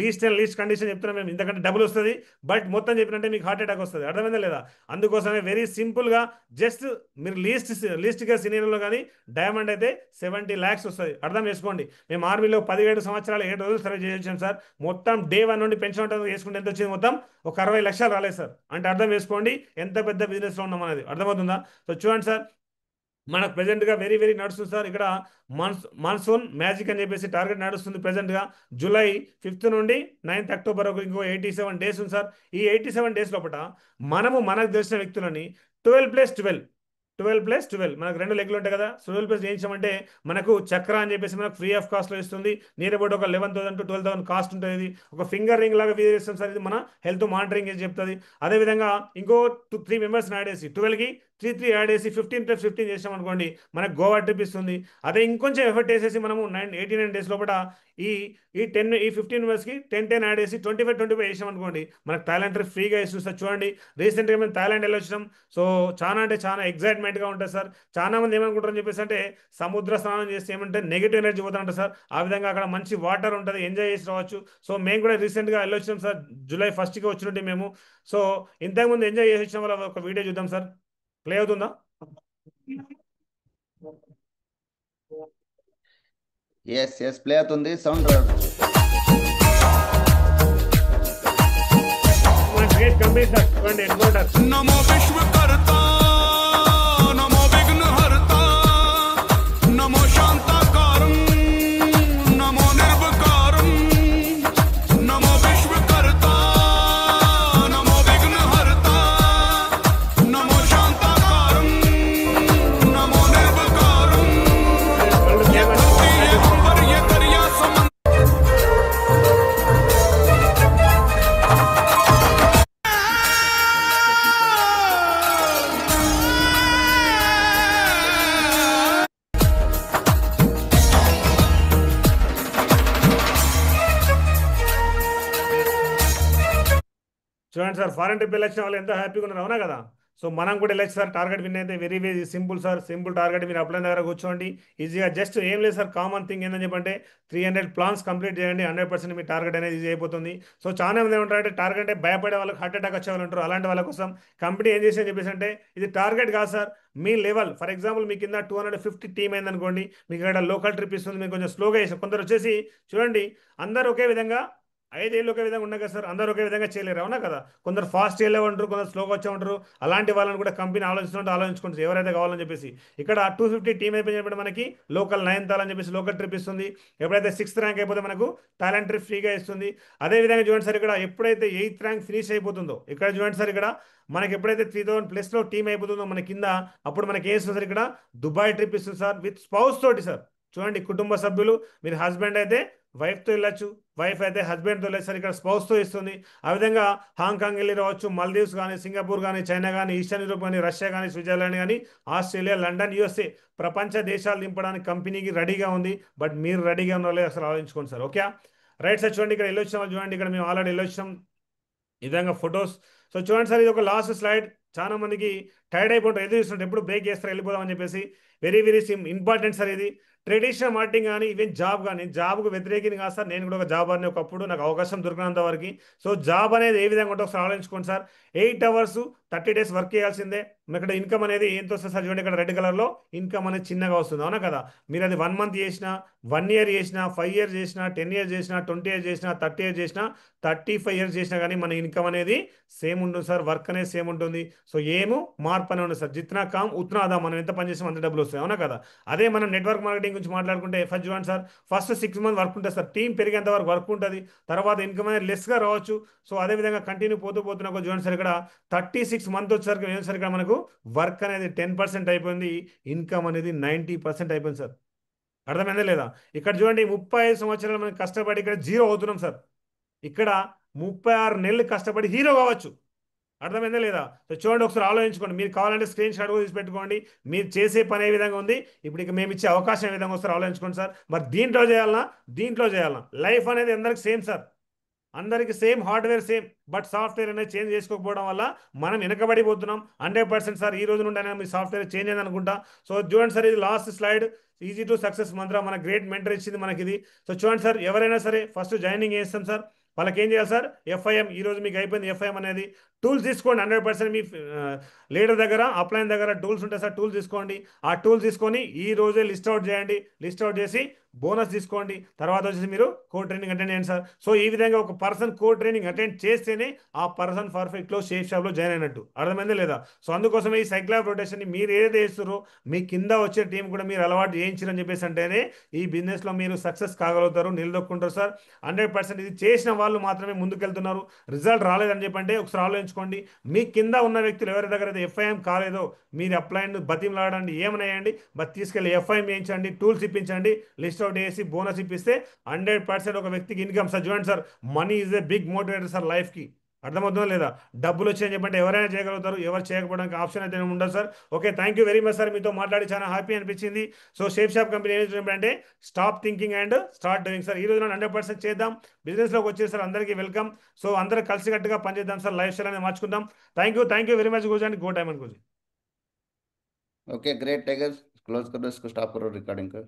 లీస్ట్ అండ్ లీస్ట్ కండిషన్ చెప్తున్నాం మేము, ఇంతకంటే డబుల్ వస్తుంది, బట్ మొత్తం చెప్పినంటే మీకు హార్ట్ అటాక్ వస్తుంది. అర్థమైందా లేదా? అందుకోసమే వెరీ సింపుల్గా జస్ట్ మీరు లీస్ట్గా సినిమాలో కానీ డైమండ్ అయితే 70 lakhs వస్తుంది. అర్థం చేసుకోండి. మేము ఆర్మీలో 17 సంవత్సరాలు 7 రోజులు సర్వీస్ చేసాం సార్. మొత్తం డే 1 నుండి పెన్షన్ ఉంటుంది వేసుకుంటే ఎంత వచ్చింది, మొత్తం ఒక 60 లక్షలు రాలేదు సార్. అంటే అర్థం చేసుకోండి ఎంత పెద్ద బిజినెస్లో ఉన్నాం అనేది. అర్థమవుతుందా? సో చూడండి సార్, మనకు ప్రెజెంట్గా వెరీ వెరీ నడుస్తుంది సార్. ఇక్కడ మాన్సూన్ మ్యాజిక్ అని చెప్పేసి టార్గెట్ నడుస్తుంది ప్రెజెంట్గా. జూలై 5th నుండి 9th అక్టోబర్ వరకు ఇంకో 87 days ఉంది సార్. ఈ 87 days లోపల మనకు తెలిసిన వ్యక్తులని 12+12 మనకు 2 లెగ్లు ఉంటాయి కదా, 12+ చేయించామంటే మనకు చక్ర అని చెప్పేసి మనకు ఫ్రీ ఆఫ్ కాస్ట్లో ఇస్తుంది. నియర్ అబౌట్ ఒక 11,000 to 12,000 కాస్ట్ ఉంటుంది. ఇది ఒక ఫింగర్ రింగ్ లాగా యూజ్ చేస్తాం సార్. ఇది మన హెల్త్ మానిటరింగ్ చెప్తుంది. అదేవిధంగా ఇంకో 3 members యాడ్ చేసి 12కి 3 యాడ్ చేసి 15+15 చేసాం అనుకోండి, మనకు గోవా ట్రిప్ ఇస్తుంది. అదే ఇంకొంచెం ఎఫర్ట్ వేసేసి మనము 89 days లోపల ఈ 15 మెంబర్స్కి 10 యాడ్ చేసి 25 చేసాం అనుకోండి, మనకు థాయిలాండ్ ట్రిప్ ఫ్రీగా ఇస్తుంది సార్. చూడండి రీసెంట్గా మేము థాయిలాండ్ వెళ్ళొచ్చినాం. సో చాలా అంటే చాలా ఎగ్జైట్మెంట్గా ఉంటుంది సార్. చాలా మంది ఏమనుకుంటారని చెప్పేసి అంటే సముద్ర స్నానం చేస్తే ఏమంటే నెగిటివ్ ఎనర్జీ పోతుంటారు సార్. ఆ విధంగా అక్కడ మంచి వాటర్ ఉంటుంది, ఎంజాయ్ చేసి రావచ్చు. సో మేము కూడా రీసెంట్గా వెళ్ళొచ్చినాం సార్, July 1st వచ్చినట్టు మేము. సో ఇంతకుముందు ఎంజాయ్ చేసి వచ్చిన వాళ్ళ ఒక వీడియో చూద్దాం సార్. ప్లే అవుతుందా? ఎస్ ప్లే అవుతుంది, సౌండ్ రాదు. Complete sir. చూడండి ఎన్కౌంటర్. నమో విశ్వకర్త నమో విఘ్నహర్త నమో శాంతకారం నమో నిర్వికారం నమో విశ్వకర్త నమో విఘ్నహర్త నమో శాంతకారం నమో నిర్వికారం యకర్య సమ చూడండి సార్, ఫారెన్ ట్రిప్ వెళ్ళొచ్చిన వాళ్ళు ఎంత హ్యాపీగా ఉన్నారు, అవునా కదా? సో మనం కూడా వెళ్ళచ్చు సార్. టార్గెట్ విన్ అయితే very very simple sir. Simple target మీరు అప్లైన్ దగ్గర కూర్చోండి ఈజీగా. జస్ట్ ఏం లేదు సార్, కామన్ థింగ్ ఏంటని చెప్పంటే 300 plans కంప్లీట్ చేయండి, 100% మీ టార్గెట్ అనేది ఈజీ అయిపోతుంది. సో చాలా మంది ఏమంటారంటే టార్గెట్ అంటే భయపడే వాళ్ళకి హార్ట్ అటాక్ వచ్చే వాళ్ళు ఉంటారు. అలాంటి వాళ్ళ కోసం కంపెనీ ఏం చేసి చెప్పేసి అంటే ఇది టార్గెట్ కాదు సార్, మీ లెవెల్. ఫర్ ఎగ్జాంపుల్ మీ కింద 250 టీమ్ అయిందనుకోండి, మీకు ఇక్కడ లోకల్ ట్రిప్ ఇస్తుంది, మీకు కొంచెం స్లోగా చేసి కొందరు వచ్చేసి చూడండి అందరు ఒకే విధంగా 5 ఏళ్ళు ఒకే విధంగా ఉన్నాయి కదా సార్, అందరూ ఒకే విధంగా చేయలేరు, అవునా కదా? కొందరు ఫాస్ట్ వెళ్ళేవారు, కొందరు స్లోగా వచ్చే ఉంటారు. అలాంటి వాళ్ళని కూడా కంపెనీ ఆలోచించుకుంటుంది ఎవరైతే కావాలని చెప్పేసి. ఇక్కడ 250 టీమ్ అయిపోయినప్పుడు మనకి లోకల్ 9th అని చెప్పేసి లోకల్ ట్రిప్ ఇస్తుంది. ఎప్పుడైతే 6th ర్యాంక్ అయిపోతే మనకు థాయిలాండ్ ట్రిప్ ఫ్రీగా ఇస్తుంది. అదేవిధంగా చూడండి సార్, ఇక్కడ ఎప్పుడైతే 8th ర్యాంక్ ఫినిష్ అయిపోతుందో, ఇక్కడ చూడండి సార్, ఇక్కడ మనకి ఎప్పుడైతే 3000+ టీమ్ అయిపోతుందో మన కింద, అప్పుడు మనకి ఏం ఇస్తుంది సార్, ఇక్కడ దుబాయ్ ట్రిప్ ఇస్తుంది సార్ విత్ స్పౌస్ తోటి సార్. చూడండి కుటుంబ సభ్యులు, మీరు హస్బెండ్ అయితే వైఫ్తో వెళ్ళొచ్చు, వైఫ్ అయితే హస్బెండ్తో వెళ్ళచ్చు సార్, ఇక్కడ స్పౌస్తో ఇస్తుంది. ఆ విధంగా హాంకాంగ్ వెళ్ళి రావచ్చు, మల్దీవ్స్ కానీ, సింగపూర్ కానీ, చైనా కానీ, ఈస్టర్న్ యూరోప్ కానీ, రష్యా కానీ, స్విట్జర్లాండ్ కానీ, ఆస్ట్రేలియా, లండన్, యుఎస్ఏ, ప్రపంచ దేశాలు నింపడానికి కంపెనీకి రెడీగా ఉంది. బట్ మీరు రెడీగా ఉన్నారో అసలు ఆలోచించుకోండి సార్. Okay right sir. చూడండి ఇక్కడ వెళ్ళొచ్చాం వాళ్ళు, చూడండి ఇక్కడ మేము ఆల్రెడీ వెళ్ళొచ్చాం ఈ విధంగా ఫొటోస్. సో చూడండి సార్, ఇది ఒక లాస్ట్ స్లైడ్. చాలా మందికి టైర్డ్ అయిపోతారు, ఎదురు చూస్తుంటారు ఎప్పుడు బ్రేక్ చేస్తారు వెళ్ళిపోదాం అని చెప్పేసి. వెరీ వెరీ ఇంపార్టెంట్ సార్ ఇది. ట్రెడిషనల్ మార్కెటింగ్ కానీ, ఈవెన్ జాబ్ కానీ, జాబ్కు వ్యతిరేకిని కాదు సార్, నేను కూడా ఒక జాబ్ అని ఒకప్పుడు నాకు అవకాశం దొరికినంత వరకు. సో జాబ్ అనేది ఏ విధంగా ఉంటుందో ఒకసారి ఆలోచించుకోండి సార్. 8 అవర్స్ 30 డేస్ వర్క్ చేయాల్సిందే. ఇక్కడ ఇన్కమ్ అనేది ఎంత వస్తుంది సార్, చూడండి ఇక్కడ రెడ్ కలర్లో ఇన్కమ్ అనేది చిన్నగా వస్తుంది, అవునా కదా. మీరు అది 1 మంత్ చేసినా, 1 ఇయర్ చేసినా, 5 ఇయర్స్ చేసినా, 10 ఇయర్స్ చేసినా, 20 ఇయర్స్ చేసినా, 30 ఇయర్స్ చేసినా, 35 ఇయర్స్ చేసినా కానీ మన ఇన్కమ్ అనేది సేమ్ ఉంటుంది సార్, వర్క్ అనేది సేమ్ ఉంటుంది. సో ఏమో మార్పు అనేది ఉండదు సార్. జిత్నా కామ్ ఉత్నా ఆదా, మనం ఎంత పని చేసాం అంత డబ్బులు వస్తాయి, అవునా కదా. అదే మనం నెట్వర్క్ మార్కెటింగ్ గురించి మాట్లాడుకుంటే ఫస్ట్ చూడండి సార్, ఫస్ట్ 6 మంత్ వర్క్ ఉంటుంది సార్, టీం పెరిగేంత వరకు వర్క్ ఉంటుంది, తర్వాత ఇన్కమ్ అనేది లెస్గా రావచ్చు. సో అదేవిధంగా కంటిన్యూ పోతున్నా ఒక చూడండి సార్, ఇక్కడ 36 మంత్ వచ్చేసరికి ఏం సార్, ఇక్కడ మనకు వర్క్ అనేది 10% అయిపోయింది, ఇన్కమ్ అనేది 90% అయిపోయింది సార్. అర్థమైందా లేదా. ఇక్కడ చూడండి 35 సంవత్సరాలు మనం కష్టపడి ఇక్కడ జీరో అవుతున్నాం సార్. ఇక్కడ 36 నెలలు కష్టపడి హీరో కావచ్చు. అర్థమైందా లేదా. సో చూడండి ఒకసారి ఆలోచించుకోండి. మీరు కావాలంటే స్క్రీన్ షాట్ కూడా తీసి పెట్టుకోండి. మీరు చేసే పని ఏ విధంగా ఉంది, ఇప్పుడు ఇక మేము ఇచ్చే అవకాశం ఏ విధంగా వస్తారో ఆలోచించుకోండి సార్. మరి దీంట్లో చేయాలన్నా, దీంట్లో చేయాలన్నా, లైఫ్ అనేది అందరికి సేమ్ సార్, అందరికి same, hardware same, but software అనేది చేంజ్ చేసుకోకపోవడం వల్ల మనం వెనకబడిపోతున్నాం. 100% సార్ ఈ రోజు నుండి అయినా మీ సాఫ్ట్వేర్ చేంజ్ అయింది అనుకుంటా. సో చూడండి సార్, ఇది last slide. Easy to success మంత్ర మన గ్రేట్ మెంటర్ ఇచ్చింది మనకి ఇది. సో చూడండి సార్, ఎవరైనా సరే ఫస్ట్ జాయినింగ్ చేస్తాం సార్, వాళ్ళకి ఏం చేయాలి సార్, ఎఫ్ఐఎం ఈ రోజు మీకు అయిపోయింది. ఎఫ్ఐఎం అనేది టూల్స్ తీసుకోండి. 100% మీ లీడర్ దగ్గర, అప్లైన్ దగ్గర టూల్స్ ఉంటాయి సార్, టూల్స్ తీసుకోండి. ఆ టూల్స్ తీసుకొని ఈ రోజే లిస్ట్ అవుట్ చేయండి. లిస్ట్ అవుట్ చేసి బోనస్ తీసుకోండి. తర్వాత వచ్చేసి మీరు కోడ్ ట్రైనింగ్ అటెండ్ చేయండి సార్. సో ఈ విధంగా ఒక పర్సన్ కోడ్ ట్రైనింగ్ అటెండ్ చేస్తేనే ఆ పర్సన్ పర్ఫెక్ట్లో షేప్ షాప్లో జాయిన్ అయినట్టు. అర్థమైందే లేదా. సో అందుకోసమే ఈ సైకిల్ ఆఫ్ రొటేషన్ని మీరు ఏదైతే చేస్తారో మీ కింద వచ్చే టీం కూడా మీరు అలవాటు చేయించారని చెప్పేసి అంటేనే ఈ బిజినెస్లో మీరు సక్సెస్ కాగలుగుతారు, నిలదొక్కుంటారు సార్. 100% ఇది చేసిన వాళ్ళు మాత్రమే ముందుకెళ్తున్నారు. రిజల్ట్ రాలేదని చెప్పంటే ఒకసారి ఆలోచించుకోండి. మీ కింద ఉన్న వ్యక్తులు ఎవరి దగ్గర అయితే ఎఫ్ఐఎం కాలేదో మీరు అప్లైన్ బతిమలాడండి, ఏమన్నాయండి, బట్ తీసుకెళ్ళి ఎఫ్ఐఎం చేయించండి, టూల్స్ ఇప్పించండి, లిస్ట్ అవుట్ చేసి బోనస్ ఇప్పిస్తే 100% ఒక వ్యక్తికి ఇన్కమ్ సార్. చూడండి సార్, money is a big motivator sir లైఫ్కి. అర్థమవుతుందా లేదా. డబ్బులు వచ్చాయని చెప్పంటే ఎవరైనా చేయగలుగుతారు, ఎవరు చేయకపోవడానికి ఆప్షన్ అయితే ఉండదు sir. Okay, thank you very much sir. మీతో మాట్లాడి చాలా హ్యాపీ అనిపించింది. సో షేప్ షాప్ కంపెనీ ఏం చెప్పంటే stop thinking and start doing sir. ఈ రోజు 100% చేద్దాం, బిజినెస్లోకి వచ్చేసి సార్ అందరికీ వెల్కమ్. సో అందరూ కలిసికట్టుగా పనిచేద్దాం సార్, లైఫ్ స్టైల్ అనేది మార్చుకుందాం. థ్యాంక్ యూ వెరీ మచ్ గుజు అండ్ గో టైమ్ అండ్ గుజు. ओके ग्रेट टाइगर, क्लोज करो इसको, स्टॉप करो रिकॉर्डिंग को.